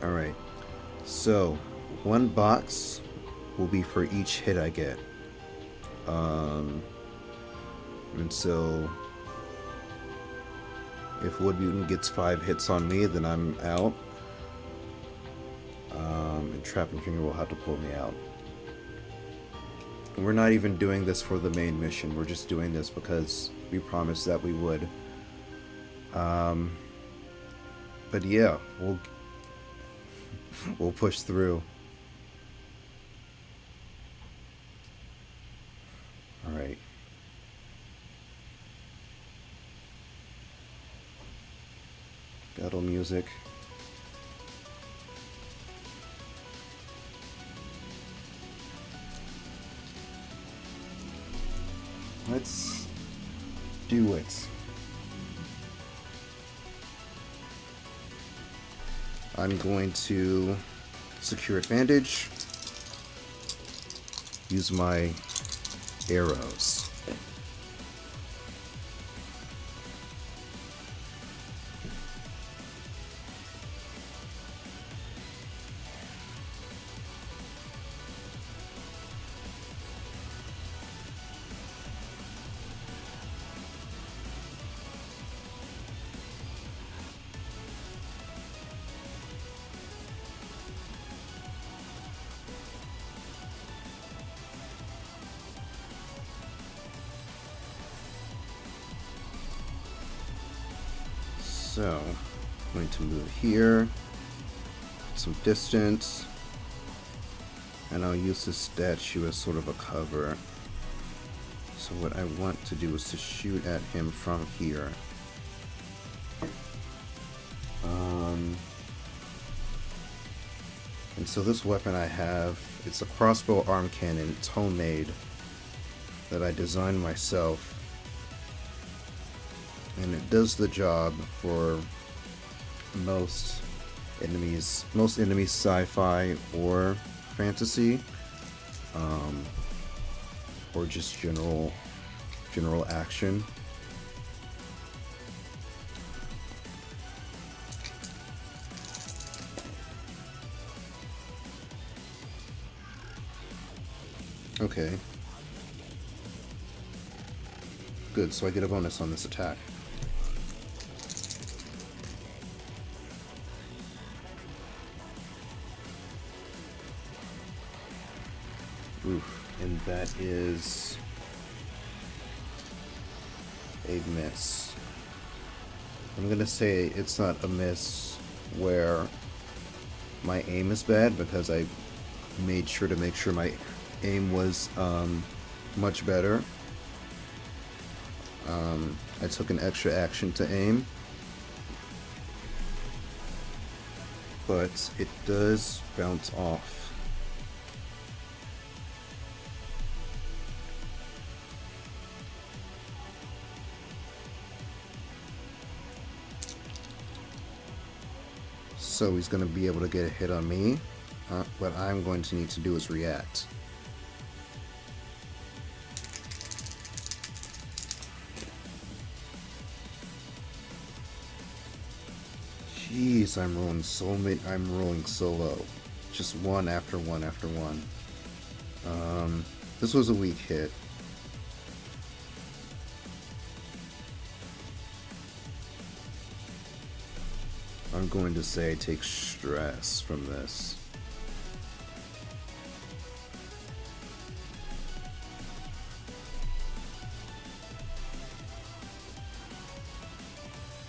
Alright, so 1 box will be for each hit I get. And so if Wood Mutant gets 5 hits on me, then I'm out. And Trap and Finger will have to pull me out. And we're not even doing this for the main mission, we're just doing this because we promised that we would. But yeah, we'll push through. Alright. Battle music. Let's do it. I'm going to secure advantage, use my arrows. So, I'm going to move here, some distance, and I'll use this statue as sort of a cover. So what I want to do is to shoot at him from here. And so this weapon I have, it's a crossbow arm cannon, it's homemade, that I designed myself. And it does the job for most enemies sci-fi or fantasy, or just general action. Okay. Good, so I get a bonus on this attack. Oof, and that is a miss. I'm gonna say it's not a miss where my aim is bad, because I made sure to make sure my aim was much better. I took an extra action to aim, but it does bounce off. So he's going to be able to get a hit on me. What I'm going to need to do is react. Jeez, I'm rolling so low. Just one after one after one. This was a weak hit. I'm going to say take stress from this.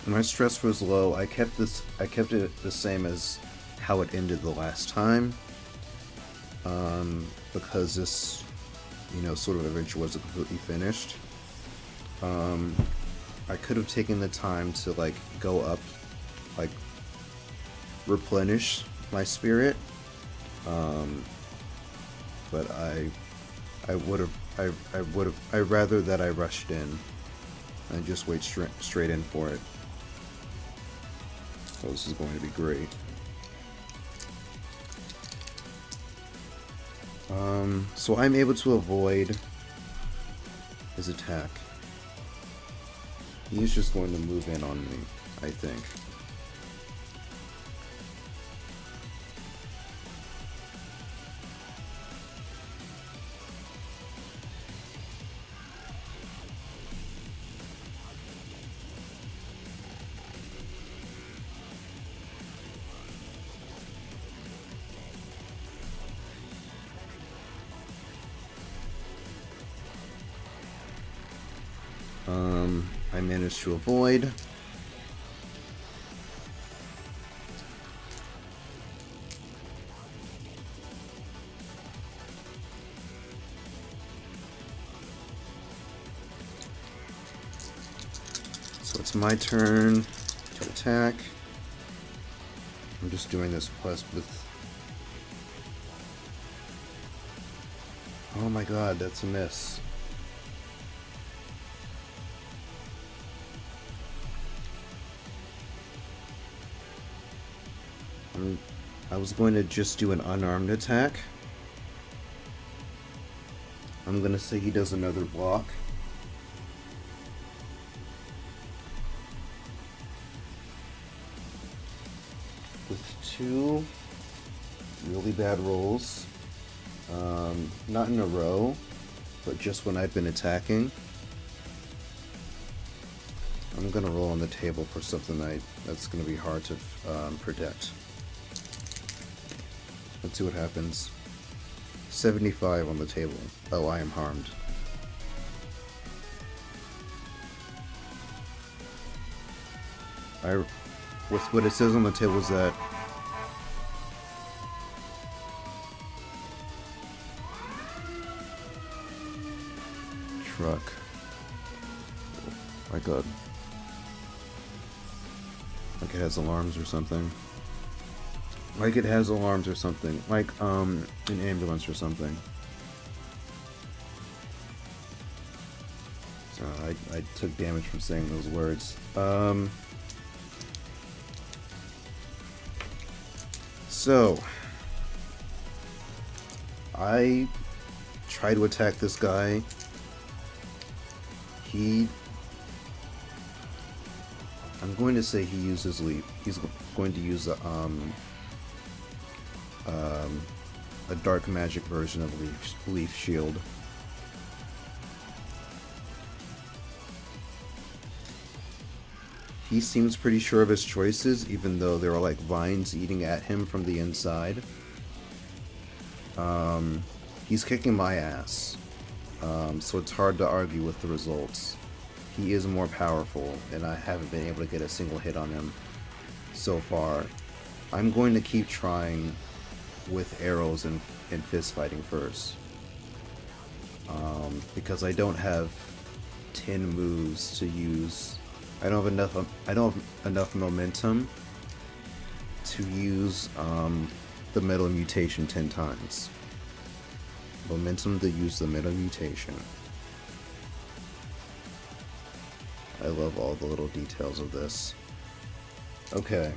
My stress was low. I kept it the same as how it ended the last time, because this, sort of adventure wasn't completely finished. I could have taken the time to go up, replenish my spirit, But I'd rather that I rushed in and just wait straight in for it. So this is going to be great. So I'm able to avoid his attack. He's just going to move in on me, I think. I managed to avoid. So it's my turn to attack. I'm just doing this quest with... Oh my god, that's a miss. I was going to just do an unarmed attack. I'm going to say he does another block. With 2 really bad rolls. Not in a row, but just when I've been attacking. I'm going to roll on the table for something that's going to be hard to predict. Let's see what happens. 75 on the table. Oh, I am harmed. With what it says on the table is that truck. Oh my god. Like it has alarms or something. Like it has alarms or something. Like, an ambulance or something. So I took damage from saying those words. So I try to attack this guy. I'm going to say he uses leap. He's going to use a dark magic version of leaf shield. He seems pretty sure of his choices, even though there are like vines eating at him from the inside. He's kicking my ass, so it's hard to argue with the results. He is more powerful, and I haven't been able to get a single hit on him so far. I'm going to keep trying with arrows and fist fighting first, because I don't have 10 moves to use. I don't have enough momentum to use the metal mutation 10 times. Momentum to use the metal mutation. I love all the little details of this. Okay.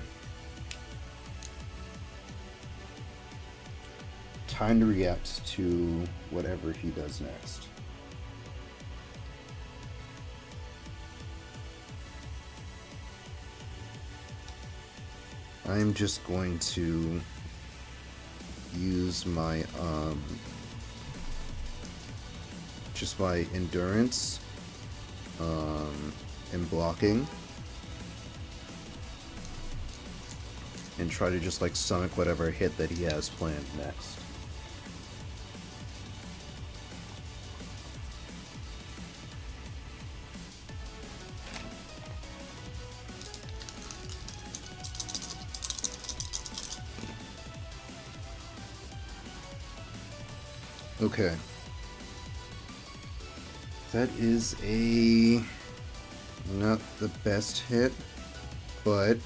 Time to react to whatever he does next. I'm just going to use my just my endurance and blocking, and try to just like stomach whatever hit that he has planned next. Okay. That is not the best hit, but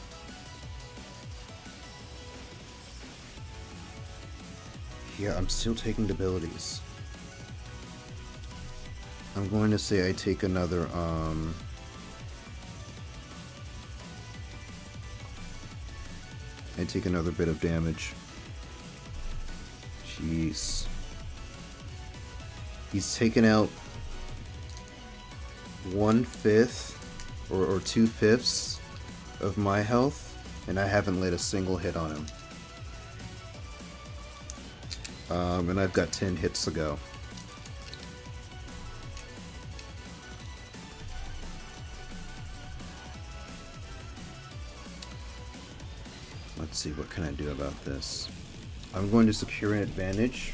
Yeah, I'm still taking abilities. I'm going to say I take another, I take another bit of damage. Jeez. He's taken out 1/5 or 2/5 of my health, and I haven't laid a single hit on him. And I've got 10 hits to go. Let's see, what can I do about this? I'm going to secure an advantage.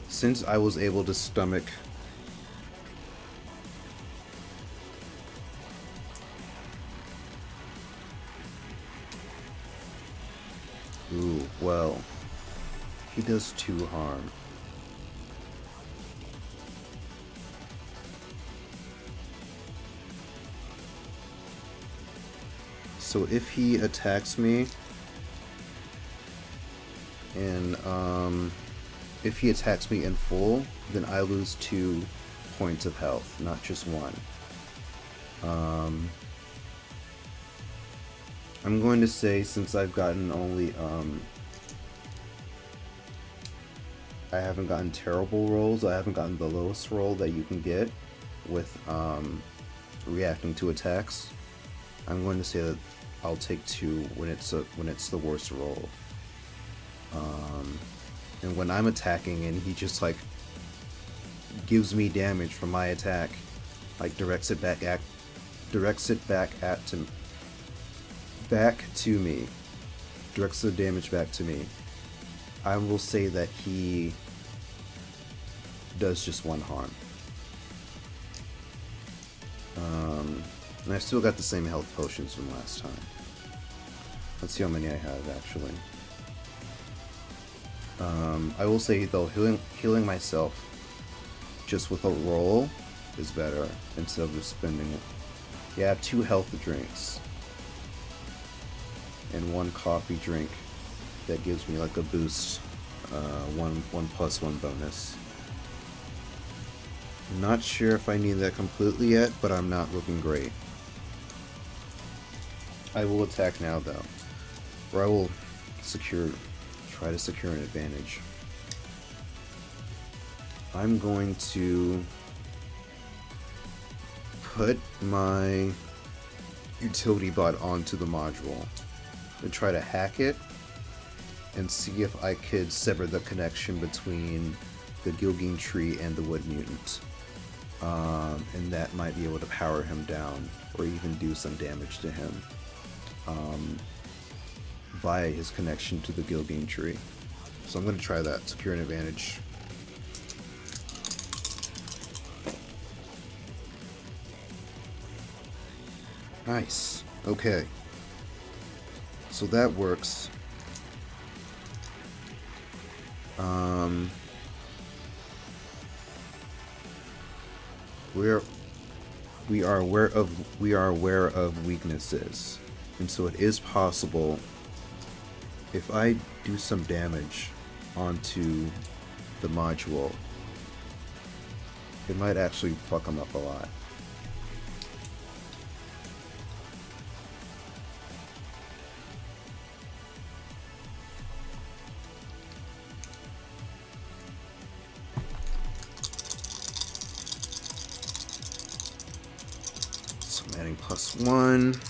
Since I was able to stomach ooh, well, he does 2 harm. So if he attacks me, and if he attacks me in full, then I lose 2 points of health, not just 1. I'm going to say, since I've gotten only, I haven't gotten terrible rolls, I haven't gotten the lowest roll that you can get with reacting to attacks. I'm going to say that I'll take 2 when it's the worst roll. And when I'm attacking and he just like gives me damage from my attack, like directs it back to me, directs the damage back to me, I will say that he does just 1 harm. And I still got the same health potions from last time. Let's see how many I have actually. I will say though, healing myself just with a roll is better instead of just spending it. Yeah, I have 2 health drinks and 1 coffee drink that gives me like a boost, 1+1 bonus. Not sure if I need that completely yet, but I'm not looking great. I will attack now though, or I will try to secure an advantage. I'm going to put my utility bot onto the module and try to hack it and see if I could sever the connection between the Gilgeam tree and the Wood Mutant. And that might be able to power him down or even do some damage to him via his connection to the Gilgeam tree. So I'm going to try that, secure an advantage. Nice. Okay. So that works. We are aware of weaknesses, and so it is possible if I do some damage onto the module, it might actually fuck them up a lot. So I'm adding +1.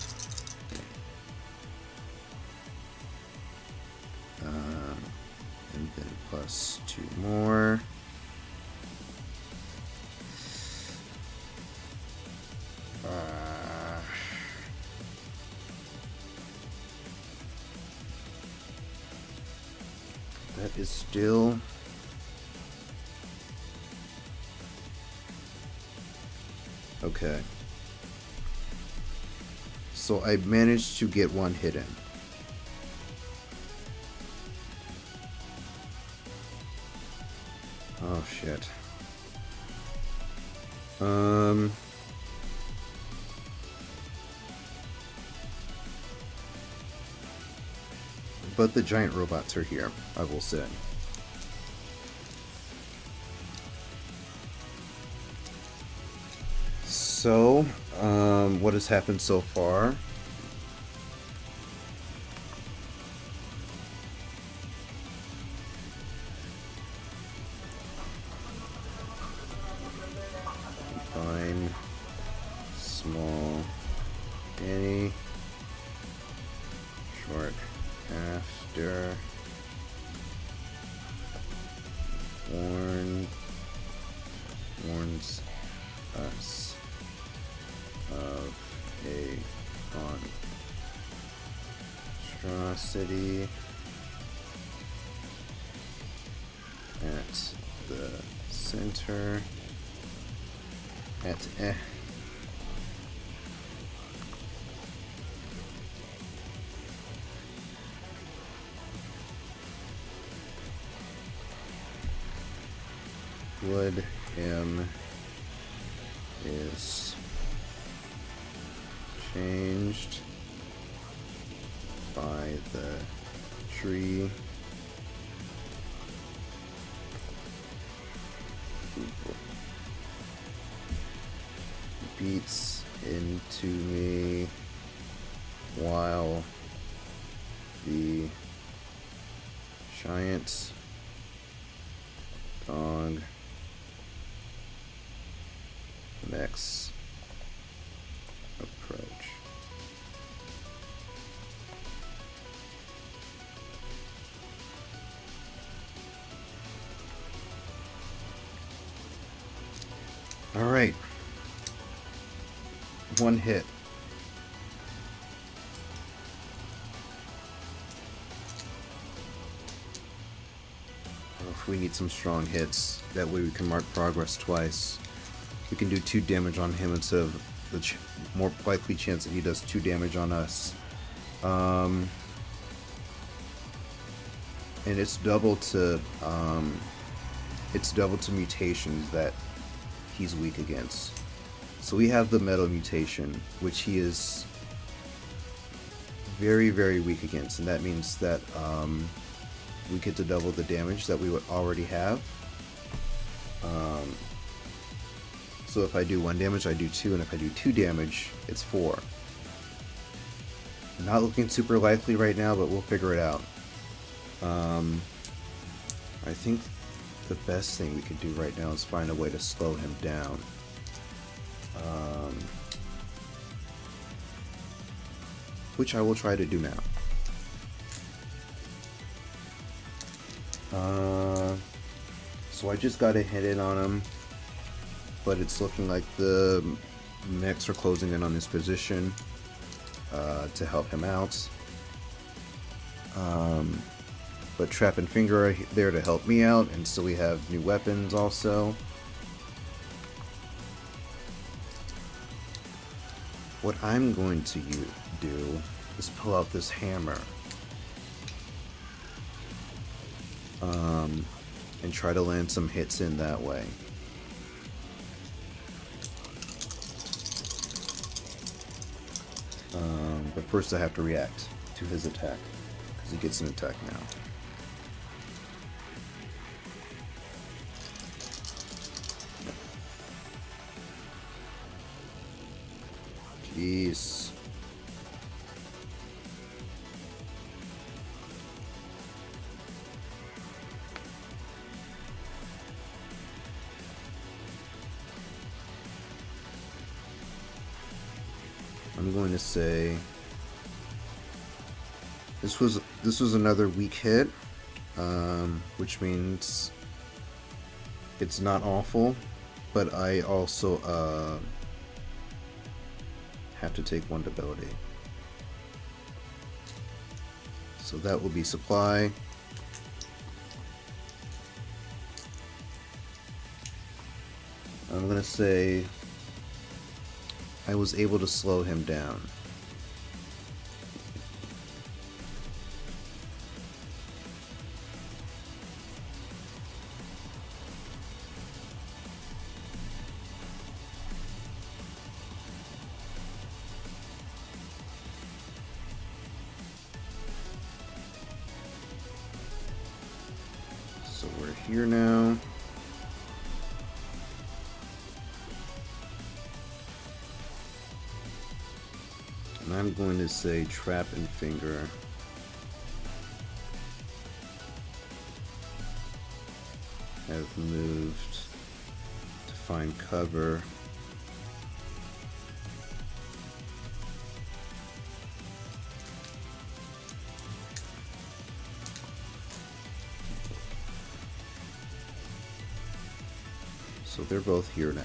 And then +2 more. That is still okay. So I managed to get 1 hit in. Oh shit. but the giant robots are here, I will say. So, what has happened so far? Fine. Small. Annie. Short. After. Warns us of a monstrosity at the center. Wood M is changed by the tree. Beats into me while the giant dog next approach. All right. One hit. We need some strong hits. That way we can mark progress twice. We can do 2 damage on him instead of the more likely chance that he does 2 damage on us. And it's double to mutations that he's weak against. So we have the metal mutation, which he is very, very weak against, and that means that we get to double the damage that we would already have. So if I do 1 damage, I do 2, and if I do 2 damage, it's 4. Not looking super likely right now, but we'll figure it out. I think the best thing we could do right now is find a way to slow him down. Which I will try to do now. So I just got a hit in on him, but it's looking like the mechs are closing in on his position to help him out. But Trap and Finger are there to help me out, and so we have new weapons also. What I'm going to do is pull out this hammer and try to land some hits in that way. But first I have to react to his attack, because he gets an attack now. Jeez. I'm going to say this was another weak hit, which means it's not awful, but I also have to take 1 debility. So that will be supply. I'm gonna say I was able to slow him down. here now. And I'm going to say trap and finger. Have moved to find cover. So they're both here now.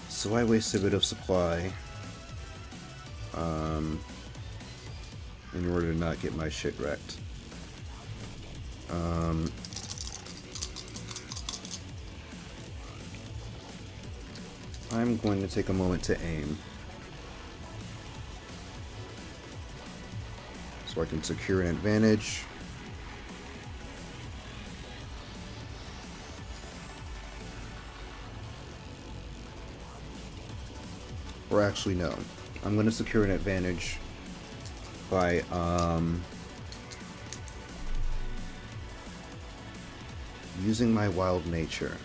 So I waste a bit of supply in order to not get my shit wrecked. I'm going to take a moment to aim so I can secure an advantage. Or actually, no. I'm going to secure an advantage by using my wild nature.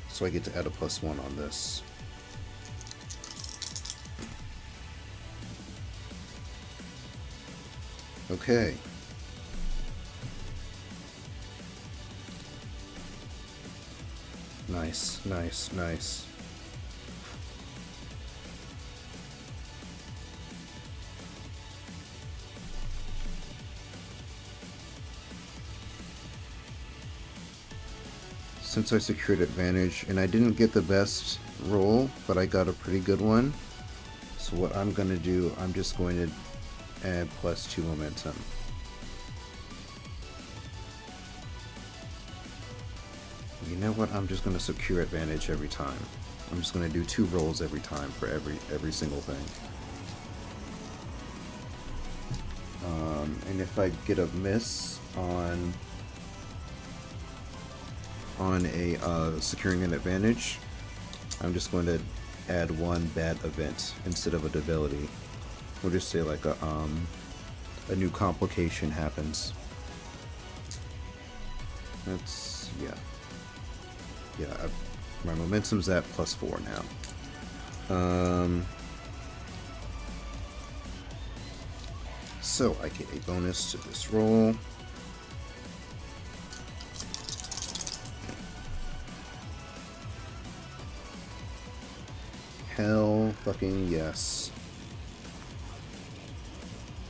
So I get to add a +1 on this. Okay. Nice, nice, nice. Since I secured advantage, and I didn't get the best roll, but I got a pretty good one. So what I'm going to do, I'm just going to add +2 momentum. You know what? I'm just going to secure advantage every time. I'm just going to do 2 rolls every time for every single thing. And if I get a miss on a securing an advantage, I'm just going to add 1 bad event instead of a debility. We'll just say like a new complication happens. That's my momentum's at +4 now. So I get a bonus to this roll. Hell fucking yes.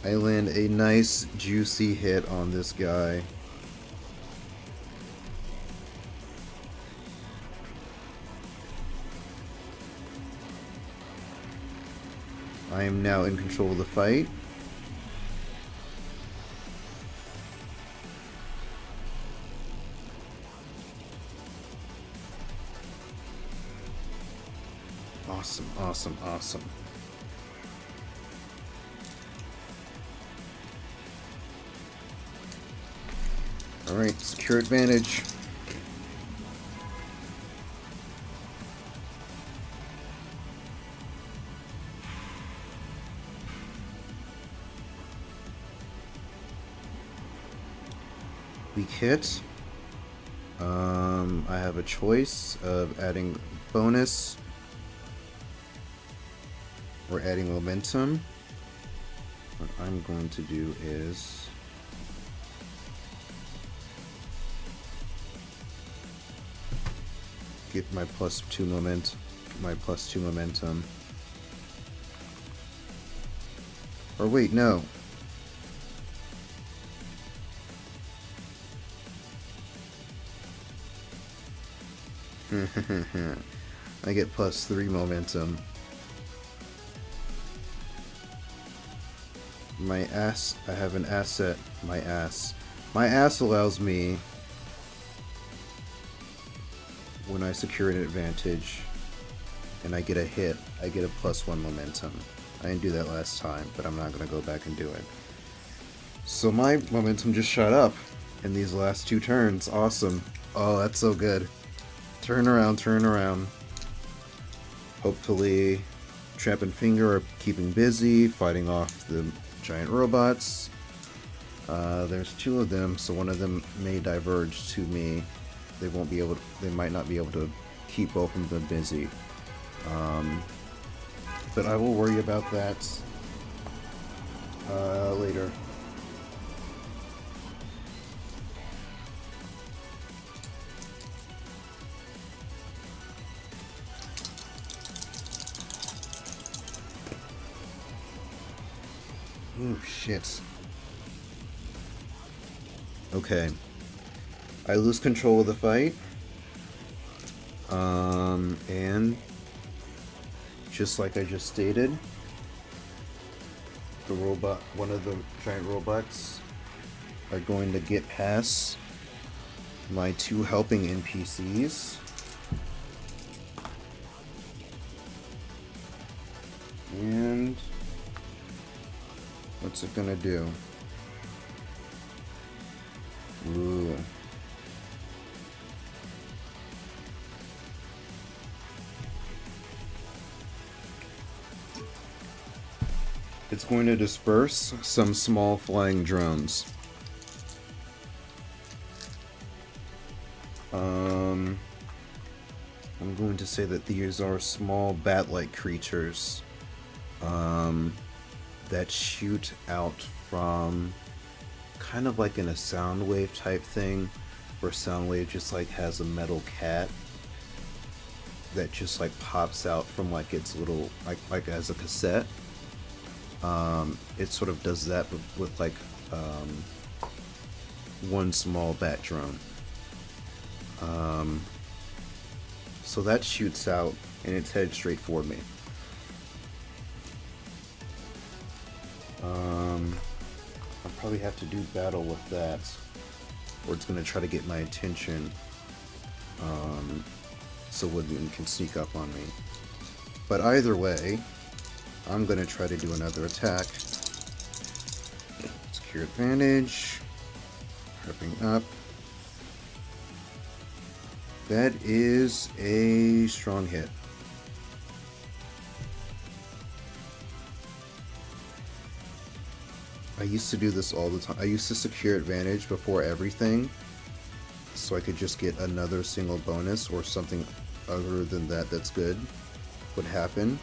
I land a nice juicy hit on this guy. I am now in control of the fight. Awesome, awesome, awesome. Alright, secure advantage. Weak hit. I have a choice of adding bonus or adding momentum. What I'm going to do is get my +2 momentum. Or wait, no. I get +3 momentum. My ass, I have an asset, my ass. My ass allows me, when I secure an advantage and I get a hit, I get a +1 momentum. I didn't do that last time, but I'm not going to go back and do it. So my momentum just shot up in these last 2 turns. Awesome. Oh, that's so good. Turn around, turn around. Hopefully, Trap and Finger are keeping busy, fighting off the giant robots. There's 2 of them, so one of them may diverge to me. They won't be able to, they might not be able to keep both of them busy. But I will worry about that later. Oh shit. Okay. I lose control of the fight. And just like I just stated, the robot, one of the giant robots, are going to get past my 2 helping NPCs. And what's it gonna do? Ooh. It's going to disperse some small flying drones. I'm going to say that these are small bat-like creatures that shoot out from kind of like in a sound wave type thing, where sound wave just like has a metal cat that just like pops out from like its little like as a cassette. It sort of does that with like one small bat drone. So that shoots out and it's headed straight for me. I'll probably have to do battle with that, or it's going to try to get my attention, so Wood Mutant can sneak up on me. But either way, I'm going to try to do another attack. Secure advantage. Prepping up. That is a strong hit. I used to do this all the time. I used to secure advantage before everything, so I could just get another single bonus or something other than that that's good would happen.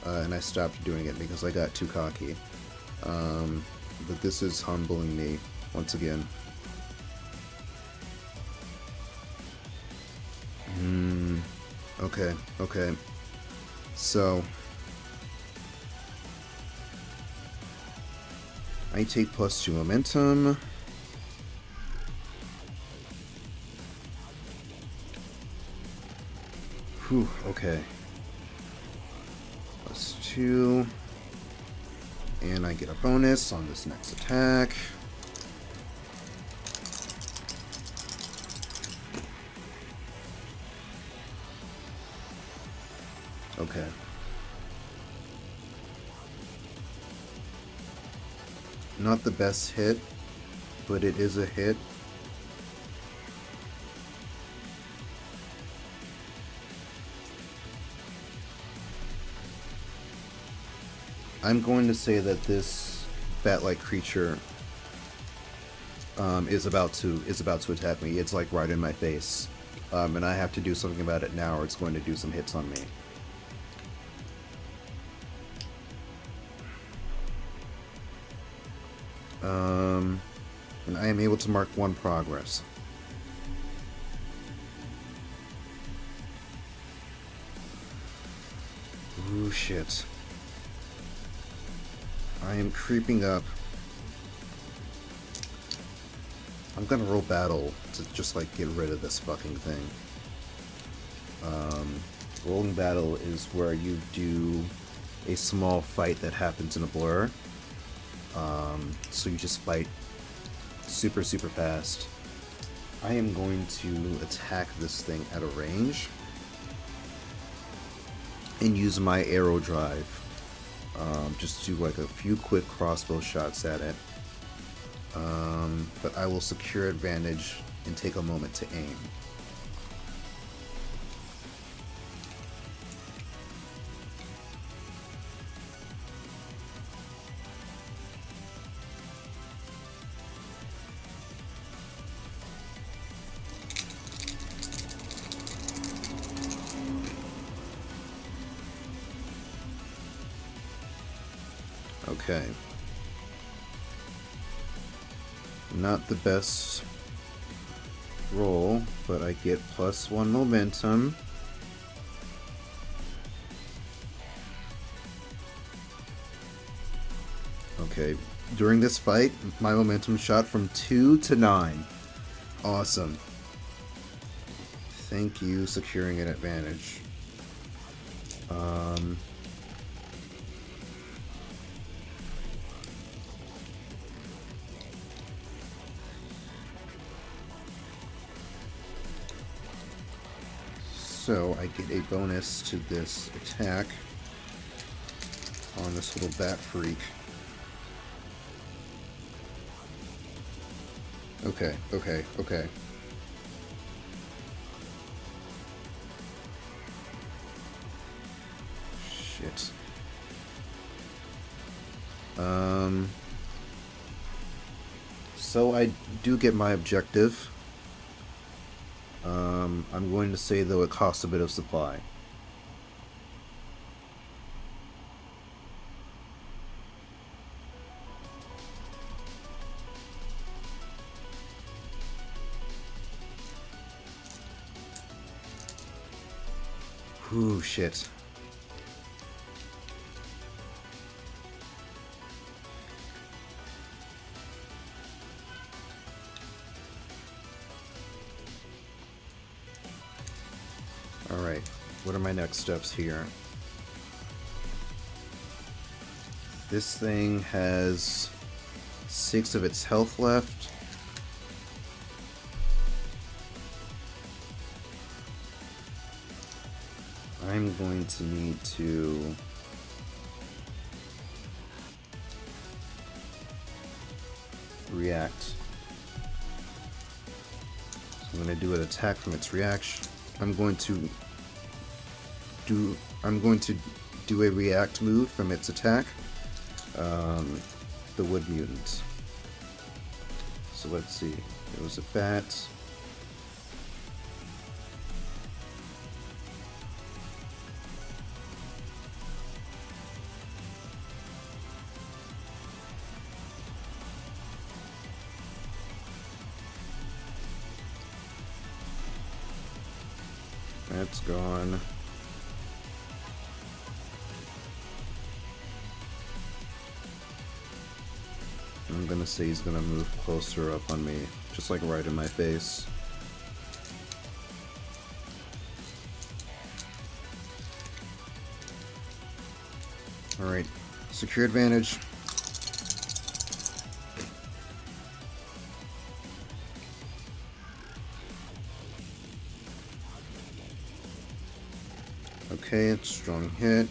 And I stopped doing it because I got too cocky. But this is humbling me once again. Okay. So I take +2 momentum. Whew, okay. +2. And I get a bonus on this next attack. Okay. Not the best hit, but it is a hit. I'm going to say that this bat-like creature is about to attack me. It's like right in my face, and I have to do something about it now, or it's going to do some hits on me. And I am able to mark 1 progress. Ooh, shit. I am creeping up. I'm gonna roll battle to just like get rid of this fucking thing. Rolling battle is where you do a small fight that happens in a blur. So you just fight super fast. I am going to attack this thing at a range and use my arrow drive. Just do like a few quick crossbow shots at it. But I will secure advantage and take a moment to aim. Okay. Not the best roll, but I get +1 momentum. Okay, during this fight, my momentum shot from 2 to 9. Awesome. Thank you, securing an advantage. So I get a bonus to this attack on this little bat freak. Okay. Shit. So I do get my objective. I'm going to say, though, it costs a bit of supply. Whew, shit. Alright, what are my next steps here? This thing has 6 of its health left. I'm going to need to react. So I'm going to do an attack from its reaction. I'm going to do a react move from its attack. The Wood Mutant. So let's see. It was a bat. That's gone. I'm gonna say he's gonna move closer up on me, just like right in my face. Alright, secure advantage. Okay, it's strong hit.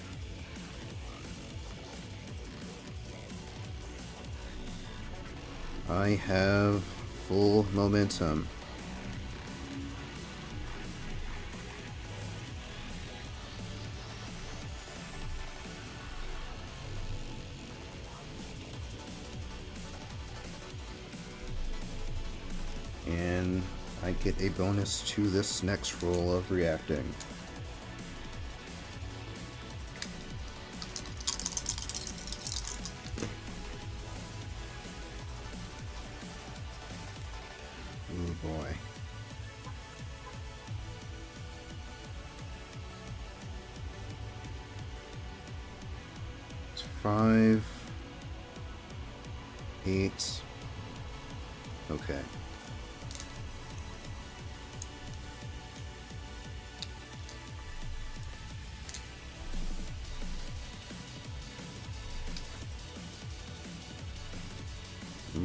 I have full momentum. And I get a bonus to this next roll of reacting. Oh boy. It's 5, 8. Okay.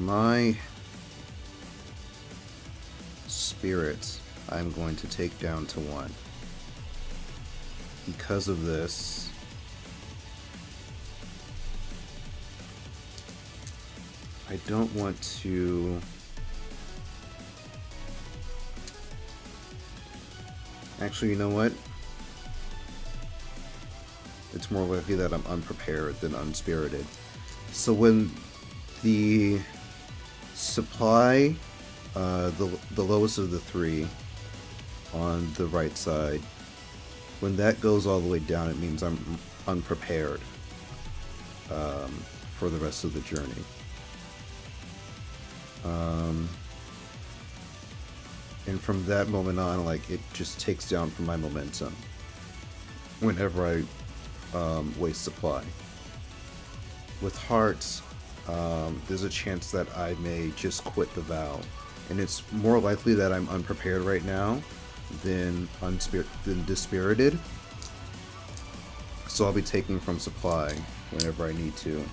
my spirits I'm going to take down to 1. Because of this, I don't want to... Actually, you know what? It's more likely that I'm unprepared than unspirited. So when the supply, the lowest of the 3 on the right side, when that goes all the way down, it means I'm unprepared for the rest of the journey. And from that moment on, like, it just takes down from my momentum whenever I waste supply. With hearts, there's a chance that I may just quit the vow, and it's more likely that I'm unprepared right now than dispirited. So I'll be taking from supply whenever I need to.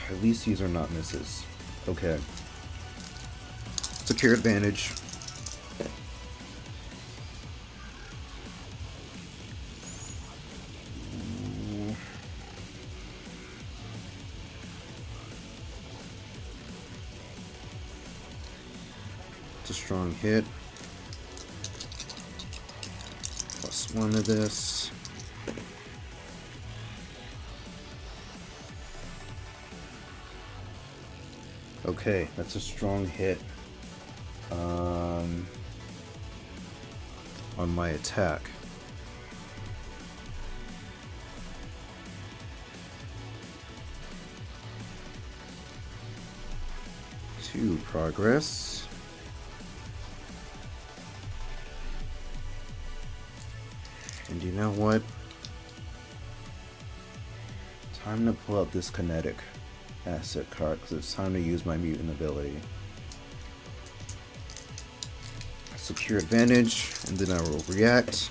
At least these are not misses. Okay. Secure advantage. It's a strong hit. +1 to this. Okay, that's a strong hit on my attack. Two progress. And you know what? Time to pull out this kinetic asset card because it's time to use my mutant ability. Secure advantage, and then I will react.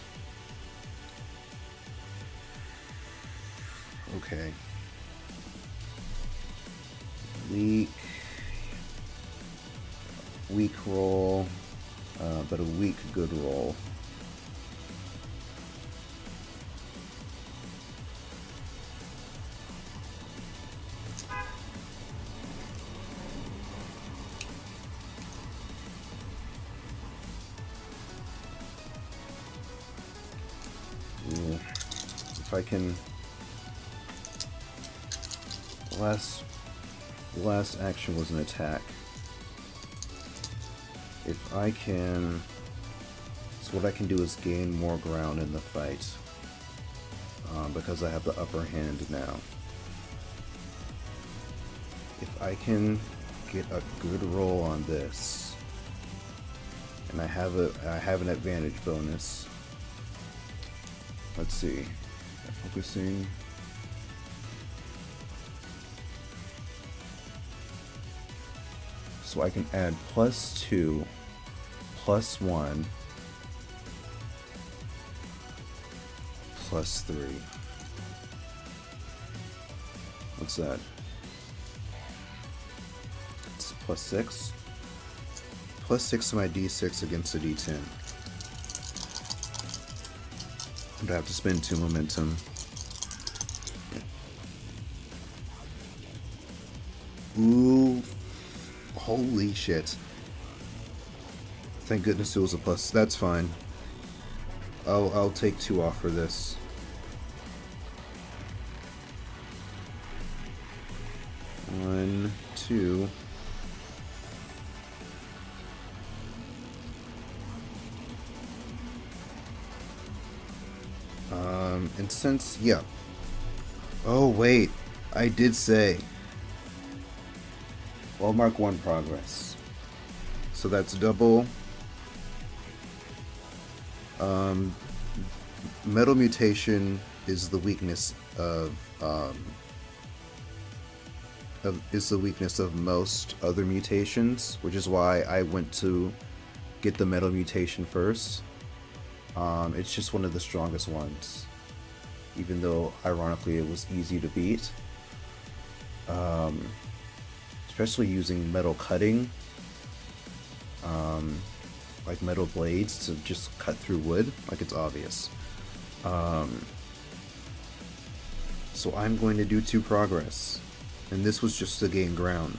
Okay. Weak roll, but a weak good roll. If I can, the last action was an attack. If I can, so what I can do is gain more ground in the fight, because I have the upper hand now. If I can get a good roll on this, and I have an advantage bonus. Let's see. Focusing. So I can add +2, +1, +3. What's that? It's +6. +6 to my D6 against a D10. I'm gonna have to spend 2 momentum. Ooh. Holy shit. Thank goodness it was a plus. That's fine. I'll take 2 off for this. One, 2. And since, yeah. Oh, wait. I did say. Well, mark 1 progress. So that's double. Metal mutation is the weakness of most other mutations, which is why I went to get the metal mutation first. It's just one of the strongest ones, even though ironically it was easy to beat. especially using metal cutting, like metal blades to just cut through wood, like it's obvious. So I'm going to do 2 progress, and this was just to gain ground.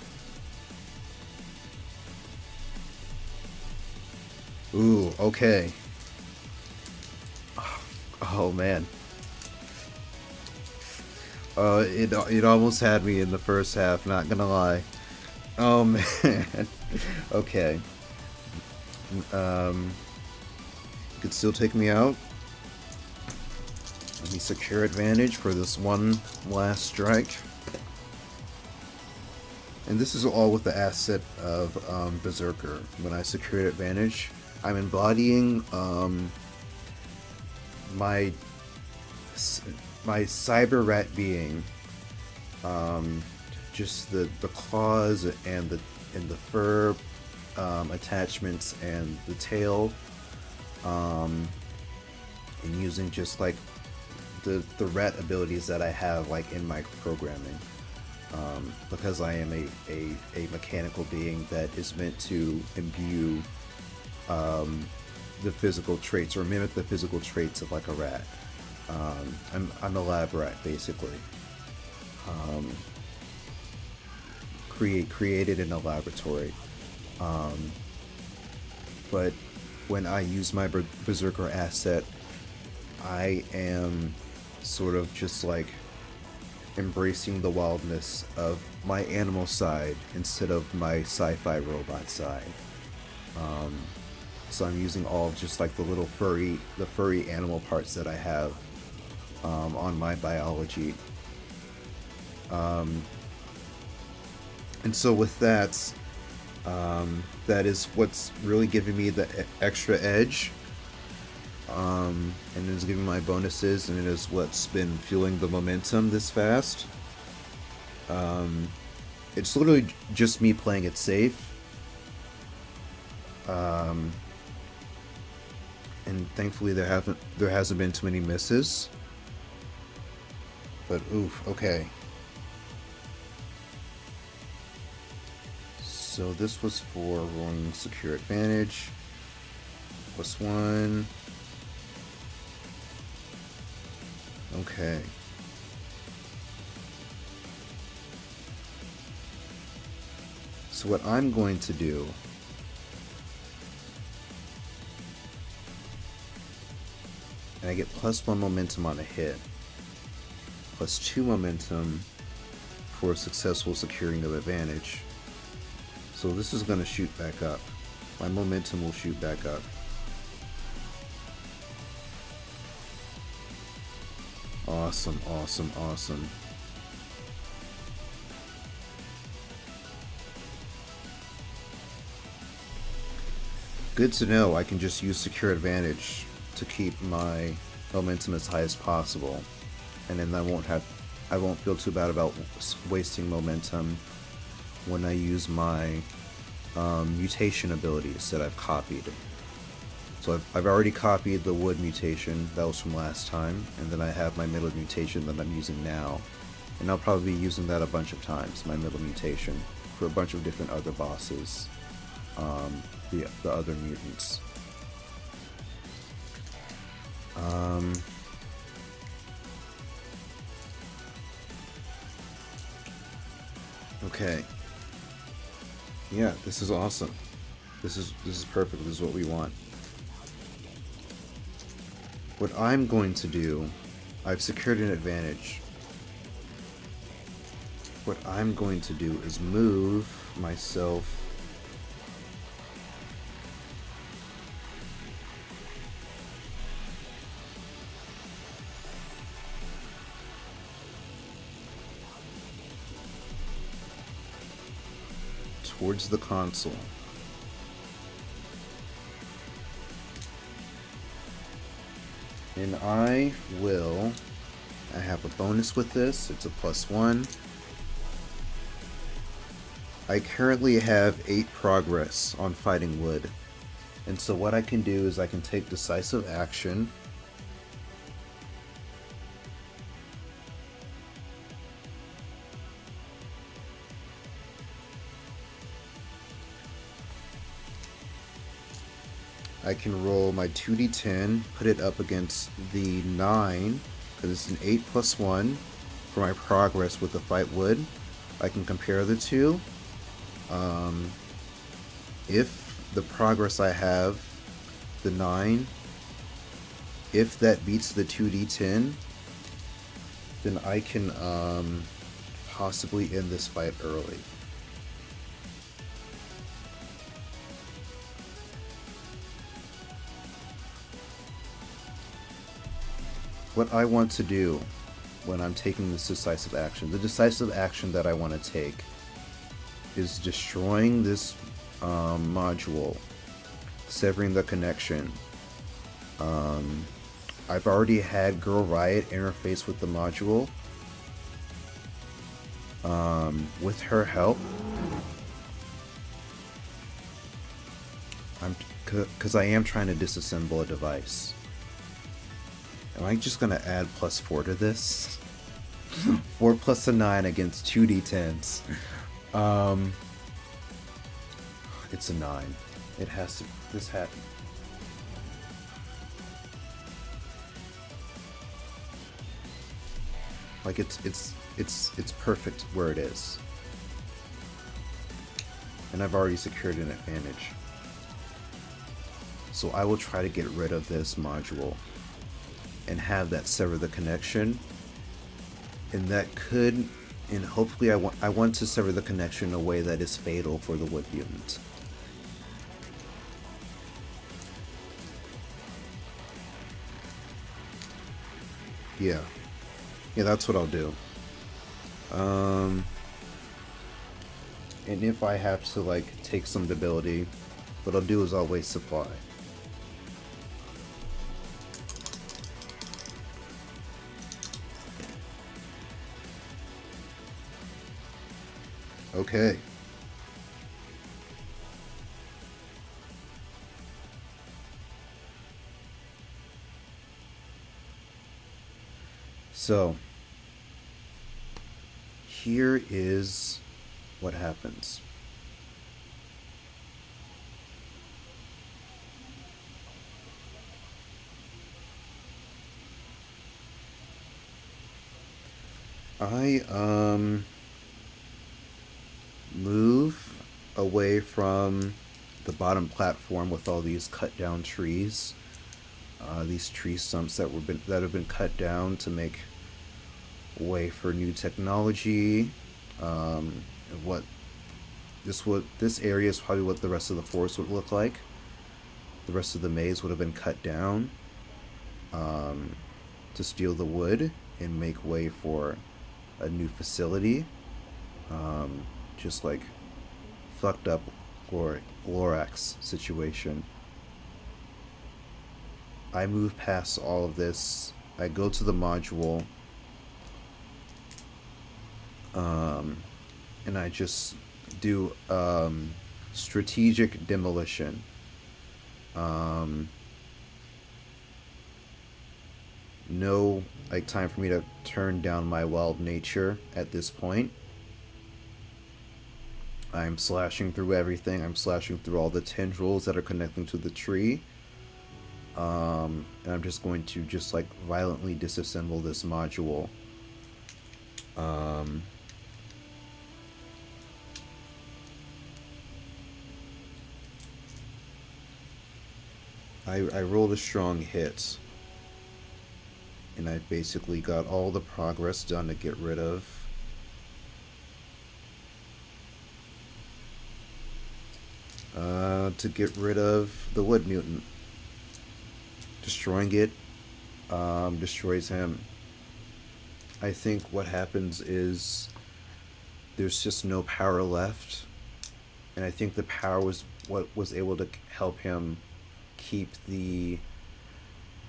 Ooh, okay. Oh man. It almost had me in the first half, not gonna lie. Oh man. Okay. You could still take me out. Let me secure advantage for this one last strike. And this is all with the asset of Berserker. When I secure advantage, I'm embodying my cyber rat being, just the claws and the fur attachments and the tail, and using just like the rat abilities that I have like in my programming, because I am a mechanical being that is meant to imbue the physical traits or mimic the physical traits of like a rat. I'm a lab rat basically, created in a laboratory. But when I use my Berserker asset, I am sort of just like embracing the wildness of my animal side instead of my sci-fi robot side. So I'm using all just like the little furry animal parts that I have on my biology. And so with that, that is what's really giving me the extra edge, and it's giving my bonuses, and it is what's been fueling the momentum this fast. It's literally just me playing it safe, and thankfully there hasn't been too many misses. But oof, okay. So this was for rolling secure advantage. +1. Okay. So what I'm going to do and I get +1 momentum on a hit, +2 momentum for successful securing of advantage. So this is going to shoot back up. My momentum will shoot back up. Awesome, awesome, awesome. Good to know. I can just use secure advantage to keep my momentum as high as possible, and then I won't feel too bad about wasting momentum when I use my mutation abilities that I've copied. So I've already copied the Wood Mutation, that was from last time, and then I have my middle mutation that I'm using now, and I'll probably be using that a bunch of times, my middle mutation, for a bunch of different other bosses, the other mutants. Okay. Yeah, this is awesome. This is perfect. This is what we want. What I'm going to do, I've secured an advantage. What I'm going to do is move myself towards the console. And I have a bonus with this. It's a +1. I currently have 8 progress on fighting wood. And so what I can do is I can take decisive action. I can roll my 2d10, put it up against the 9, because it's an 8 plus 1 for my progress with the fight wood. I can compare the two. If the progress I have, the 9, if that beats the 2d10, then I can possibly end this fight early. What I want to do when I'm taking this decisive action, the decisive action that I want to take is destroying this module, severing the connection. I've already had Girl Riot interface with the module. With her help, because I am trying to disassemble a device. Am I just gonna add +4 to this? 4 plus a 9 against 2d10s. It's a 9. It has to. This happened. Like it's perfect where it is. And I've already secured an advantage. So I will try to get rid of this module and have that sever the connection. And that could, and hopefully I want to sever the connection in a way that is fatal for the Wood Mutant. Yeah, that's what I'll do. And if I have to like take some debility, what I'll do is I'll waste supply. Okay. So, here is what happens. I move away from the bottom platform with all these cut down trees, these tree stumps that have been cut down to make way for new technology. This area is probably what the rest of the forest would look like. The rest of the maze would have been cut down to steal the wood and make way for a new facility. Just like fucked up Lorax situation. I move past all of this. I go to the module. And I just do strategic demolition. No like time for me to turn down my wild nature at this point. I'm slashing through everything. I'm slashing through all the tendrils that are connecting to the tree. And I'm just going to just like violently disassemble this module. I rolled a strong hit. And I basically got all the progress done to get rid of. The Wood Mutant. Destroying it destroys him. I think what happens is there's just no power left. And I think the power was what was able to help him keep the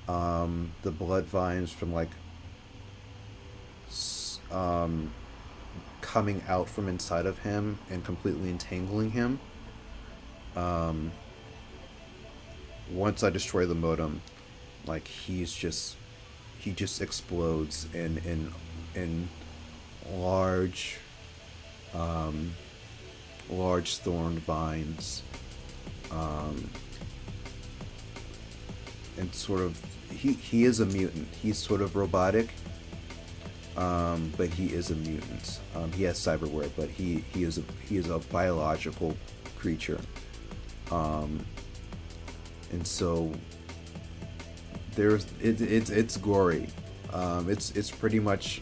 blood vines from like coming out from inside of him and completely entangling him. Once I destroy the modem, like he just explodes in large thorn vines. and sort of he is a mutant. He's sort of robotic, but he is a mutant. He has cyberware, but he is a biological creature, and so it's gory. It's pretty much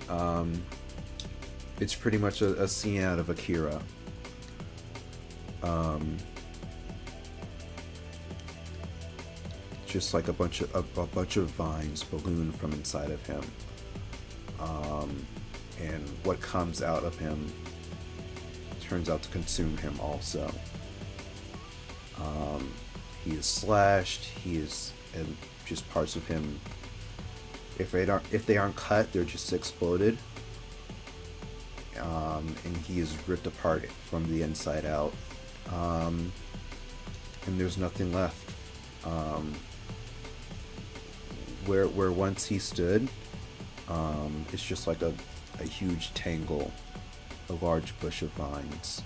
a scene out of Akira. Just like a bunch of vines balloon from inside of him, and what comes out of him turns out to consume him also. He is slashed. And just parts of him, if they aren't cut, they're just exploded. And he is ripped apart from the inside out, and there's nothing left. Where once he stood, it's just like a huge tangle, a large bush of vines,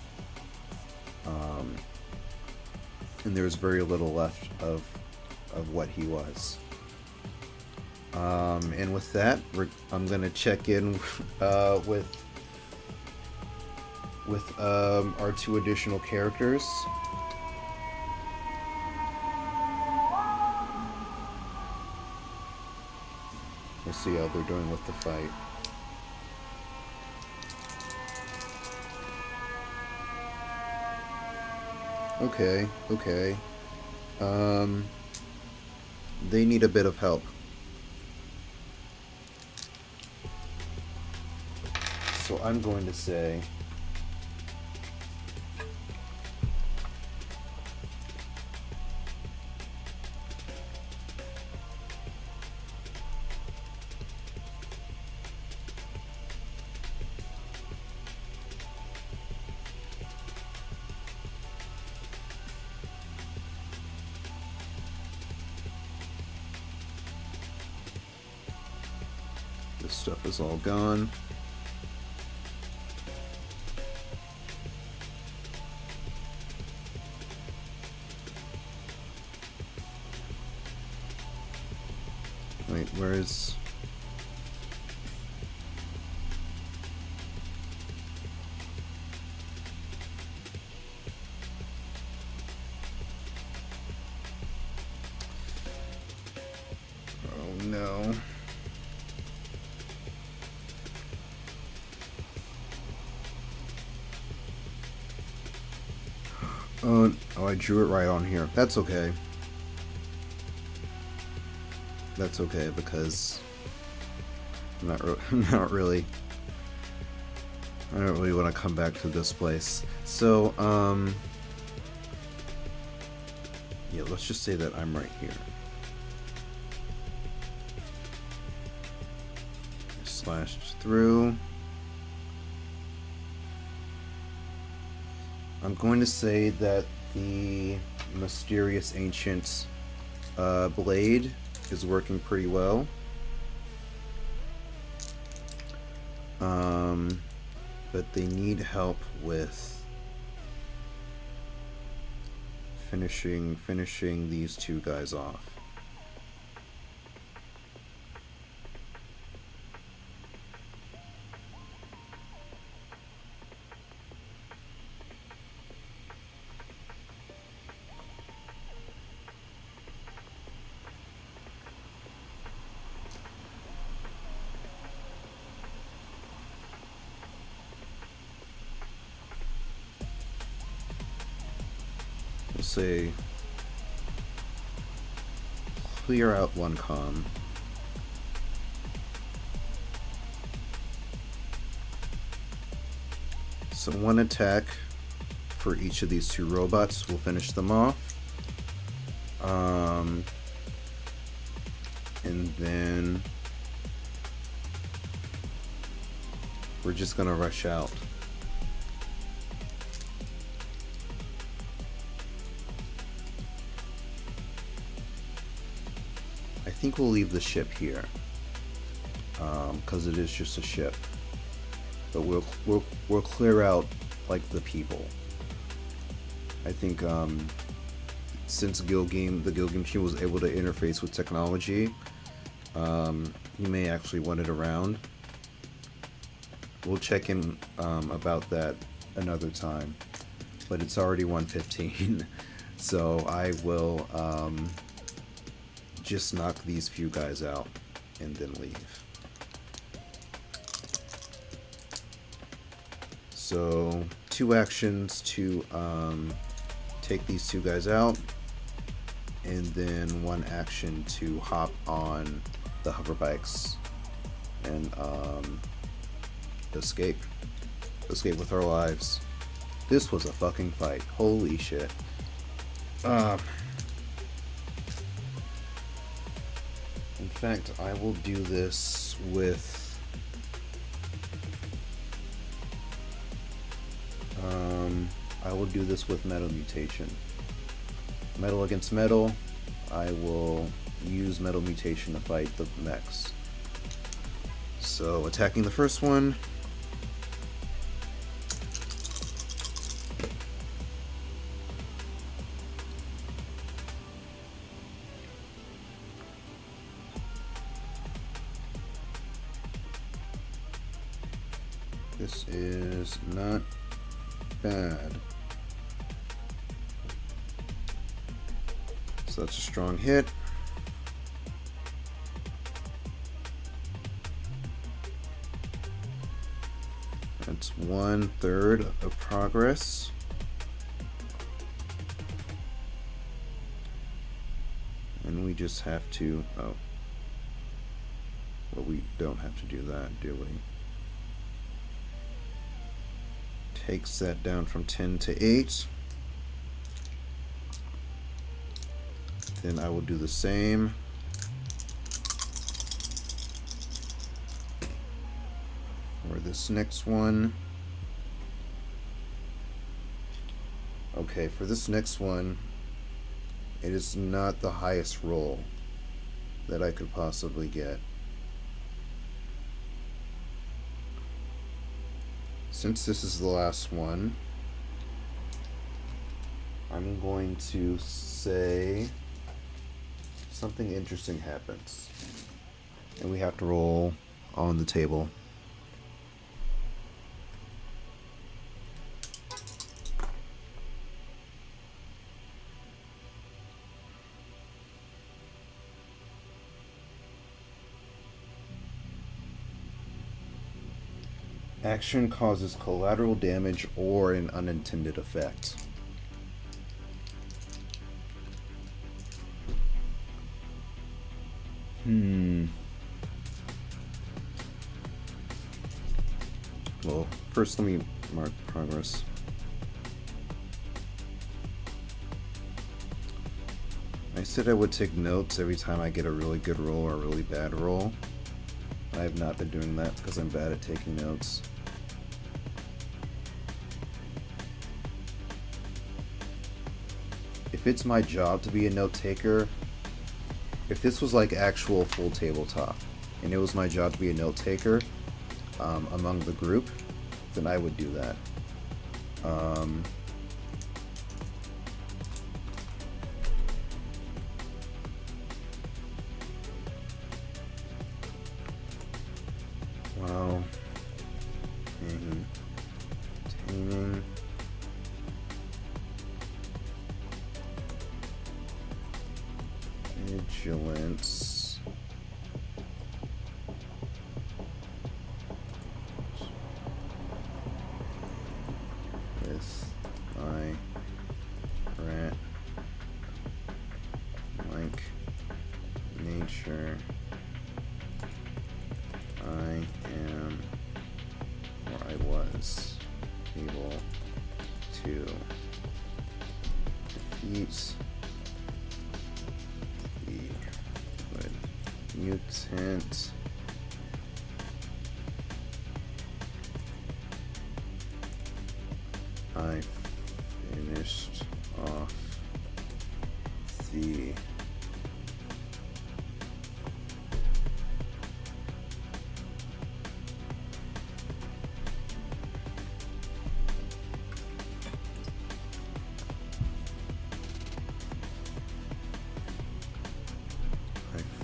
and there's very little left of what he was. And with that, I'm gonna check in with our two additional characters. Let's see how they're doing with the fight. Okay. They need a bit of help. So I'm going to say this stuff is all gone. Wait, where is... Oh no. Oh, I drew it right on here. That's okay. That's okay, because I'm not really. I don't really want to come back to this place. So, yeah, let's just say that I'm right here. Slashed through. I'm going to say that the mysterious ancient blade is working pretty well. But they need help with finishing these two guys off. We'll say clear out one comm. So one attack for each of these two robots will finish them off. And then we're just gonna rush out. I think we'll leave the ship here, because it is just a ship. But we'll clear out like the people. I think since the Gilgeam machine was able to interface with technology, you may actually want it around. We'll check in about that another time, but it's already 1:15, so I will just knock these few guys out and then leave. So 2 actions to take these 2 guys out, and then 1 action to hop on the hover bikes and escape with our lives. This was a fucking fight. Holy shit. In fact, I will do this with Metal Mutation. Metal against metal. I will use Metal Mutation to fight the mechs. So, attacking the first one. This is not bad. So that's a strong hit. That's 1/3 of progress. And we just have to, oh. Well, we don't have to do that, do we? Takes that down from 10 to 8. Then I will do the same. For this next one. Okay, for this next one, it is not the highest roll that I could possibly get. Since this is the last one, I'm going to say something interesting happens. And we have to roll on the table. Action causes collateral damage or an unintended effect. Well, first let me mark progress. I said I would take notes every time I get a really good roll or a really bad roll. I have not been doing that because I'm bad at taking notes. If it's my job to be a note taker, if this was like actual full tabletop and it was my job to be a note taker among the group, then I would do that. Wow. Maintaining. Vigilance. With my rat like nature, I am, or I was, able to defeat the Wood Mutant I finished off the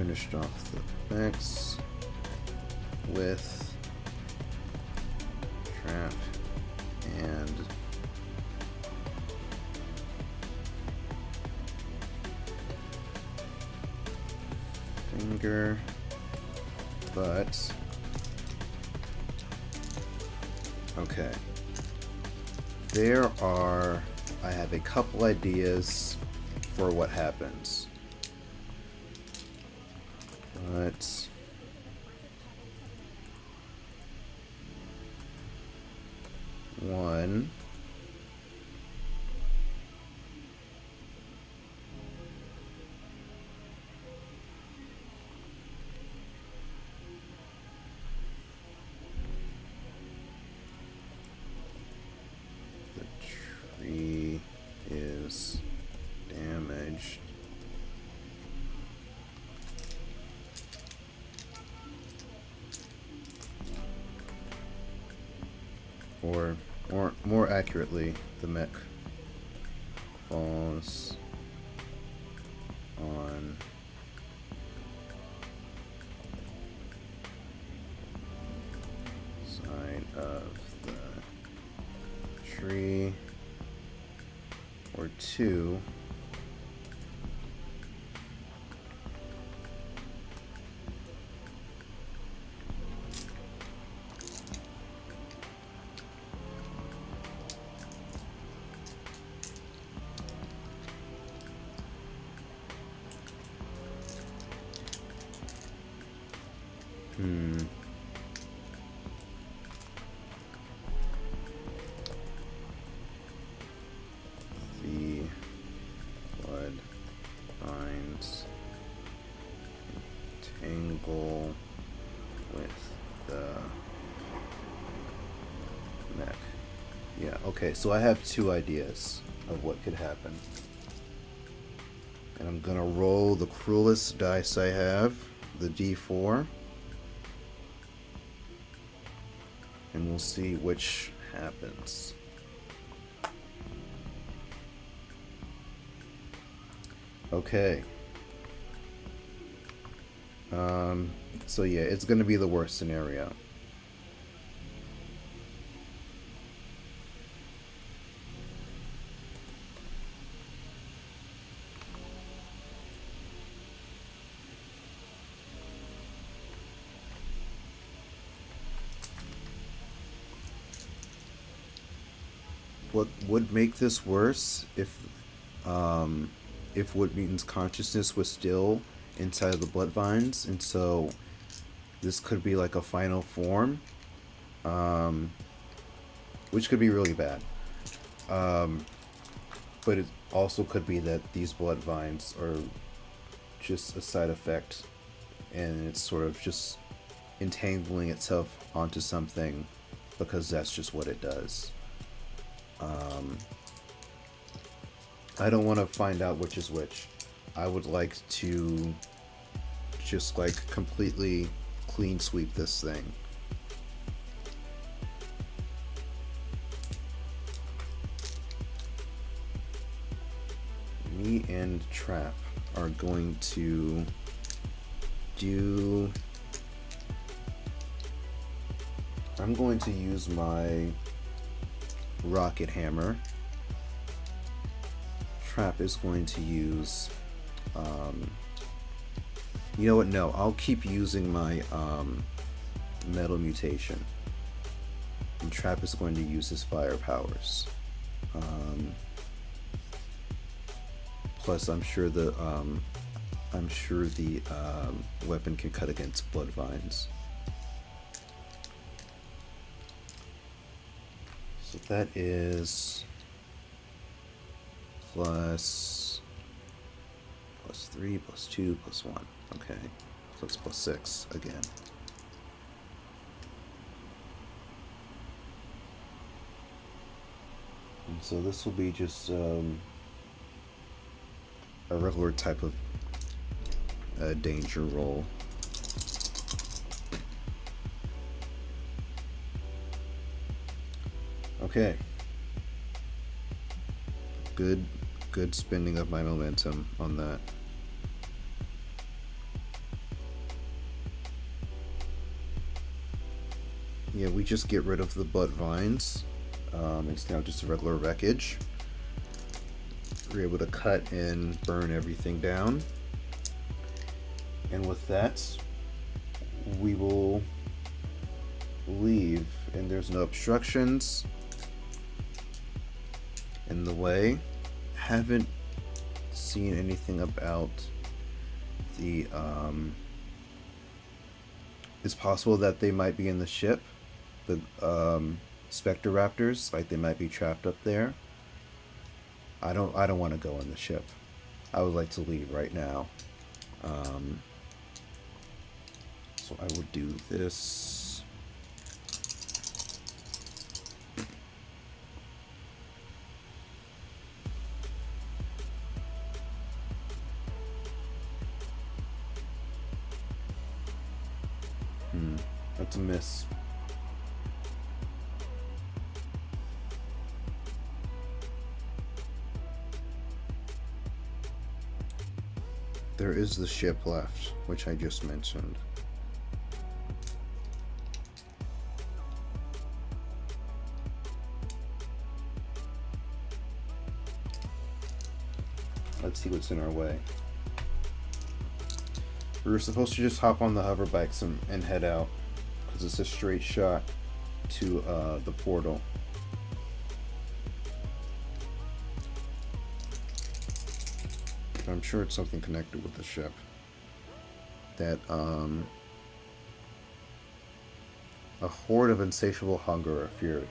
finished off the mechs with trap and finger, but okay. I have a couple ideas for what happens. But one, the tree is damaged. Or more accurately, the mech falls on side of the tree, or two, the blood vines tangle with the mech. Yeah, okay, so I have two ideas of what could happen. And I'm gonna roll the cruelest dice I have, the D4. And we'll see which happens. Okay. So yeah, it's gonna be the worst scenario. What would make this worse if Wood Mutant's consciousness was still inside of the blood vines, and so this could be like a final form, which could be really bad. But it also could be that these blood vines are just a side effect, and it's sort of just entangling itself onto something because that's just what it does. I don't want to find out which is which. I would like to just like completely clean sweep this thing. Me and Trap are going to do... I'm going to use my rocket hammer. Trap is going to use... you know what? No, I'll keep using my metal mutation. And Trap is going to use his fire powers. Plus, I'm sure the weapon can cut against blood vines. So that is plus 3, plus 2, plus 1. Okay, so it's plus 6 again. And so this will be just a regular type of danger roll. Okay. Good spending of my momentum on that. Yeah, we just get rid of the butt vines. It's now just a regular wreckage. We're able to cut and burn everything down. And with that, we will leave. And there's no obstructions in the way. Haven't seen anything about the it's possible that they might be in the ship, the Spectre Raptors, like they might be trapped up there. I don't want to go in the ship. I would like to leave right now. So I will do this. That's a miss. There is the ship left, which I just mentioned. Let's see what's in our way. We were supposed to just hop on the hover bikes and head out, because it's a straight shot to the portal. I'm sure it's something connected with the ship. That a horde of insatiable hunger or fury.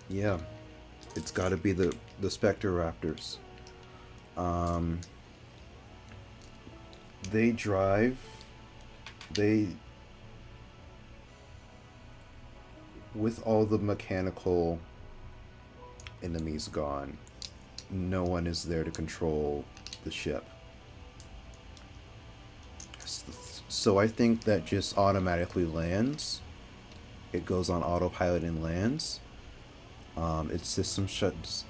Yeah, it's got to be the Spectre Raptors. They drive. With all the mechanical enemies gone, no one is there to control the ship. So I think that just automatically lands. It goes on autopilot and lands. Its system shuts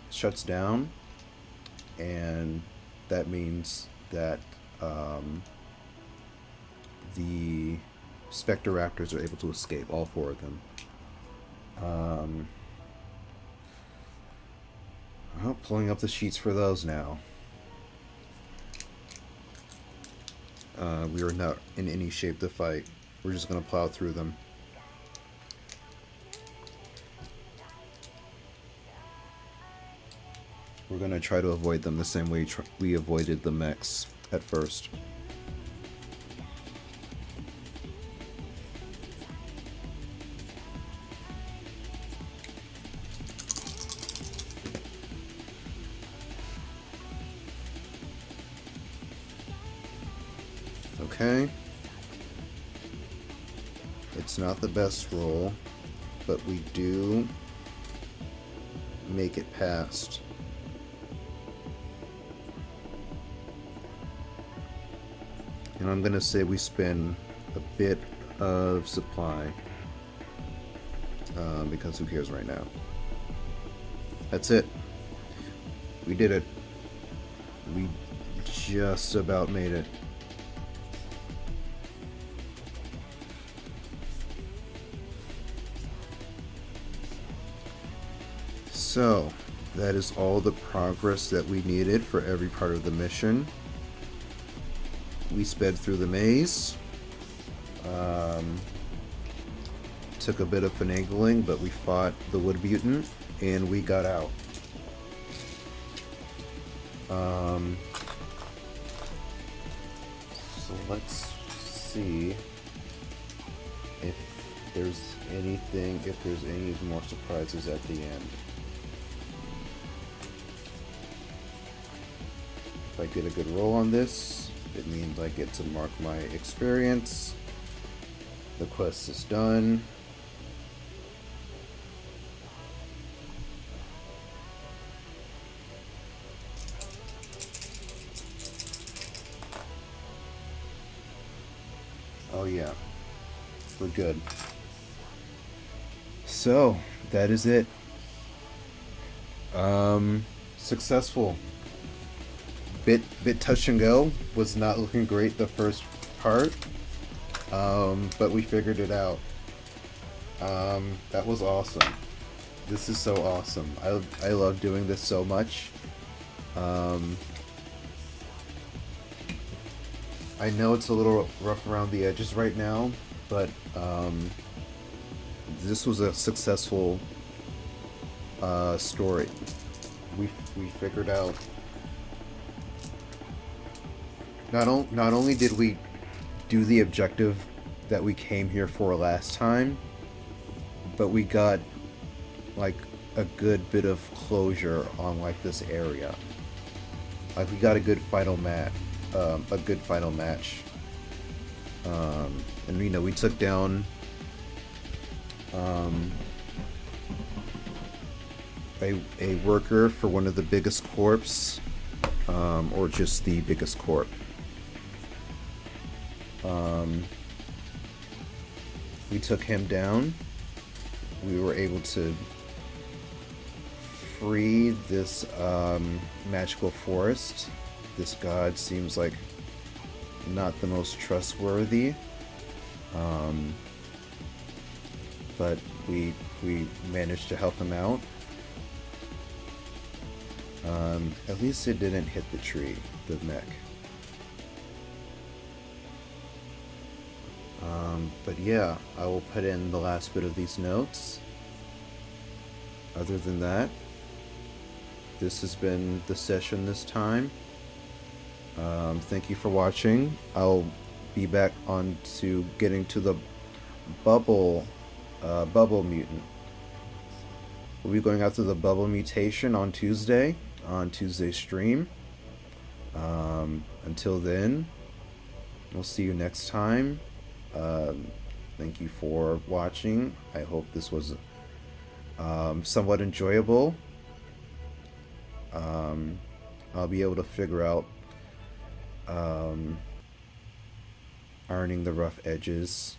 down, and that means that the Spectre Raptors are able to escape, all four of them. Well, pulling up the sheets for those now. We are not in any shape to fight. We're just going to plow through them. We're going to try to avoid them the same way we avoided the mechs at first. Okay. It's not the best roll, but we do make it past. And I'm gonna say we spend a bit of supply, because who cares right now? That's it. We did it. We just about made it. So, that is all the progress that we needed for every part of the mission. We sped through the maze. Took a bit of finagling, but we fought the Wood Mutant, and we got out. So let's see if there's any more surprises at the end. If I get a good roll on this, it means I get to mark my experience. The quest is done. Oh yeah, we're good. So, that is it. Successful. Bit touch and go. Was not looking great the first part, but we figured it out. That was awesome. This is so awesome. I love doing this so much. I know it's a little rough around the edges right now, but this was a successful story. We figured out. Not only did we do the objective that we came here for last time, but we got like a good bit of closure on like this area. Like we got a good final match. And you know, we took down a worker for one of the biggest corps, or just the biggest corp. We took him down. We were able to free this magical forest. This god seems like not the most trustworthy, but we managed to help him out. At least it didn't hit the tree, the mech. But yeah, I will put in the last bit of these notes. Other than that, this has been the session this time. Thank you for watching. I'll be back on to getting to the bubble mutant. We'll be going out to the bubble mutation on Tuesday's stream. Until then, we'll see you next time. Thank you for watching. I hope this was somewhat enjoyable. I'll be able to figure out ironing the rough edges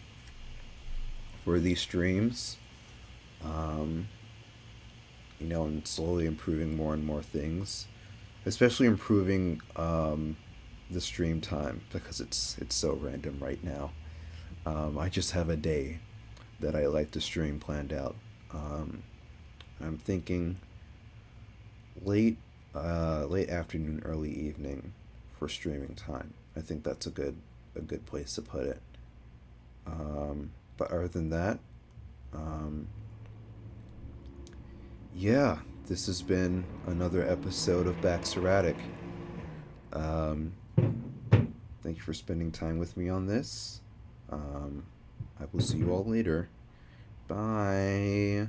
for these streams, you know, and slowly improving more and more things, especially improving the stream time, because it's so random right now. I just have a day that I like to stream planned out. I'm thinking late afternoon, early evening for streaming time. I think that's a good place to put it. But other than that, yeah, this has been another episode of BAXTERRATIC. Thank you for spending time with me on this. I will see you all later. Bye.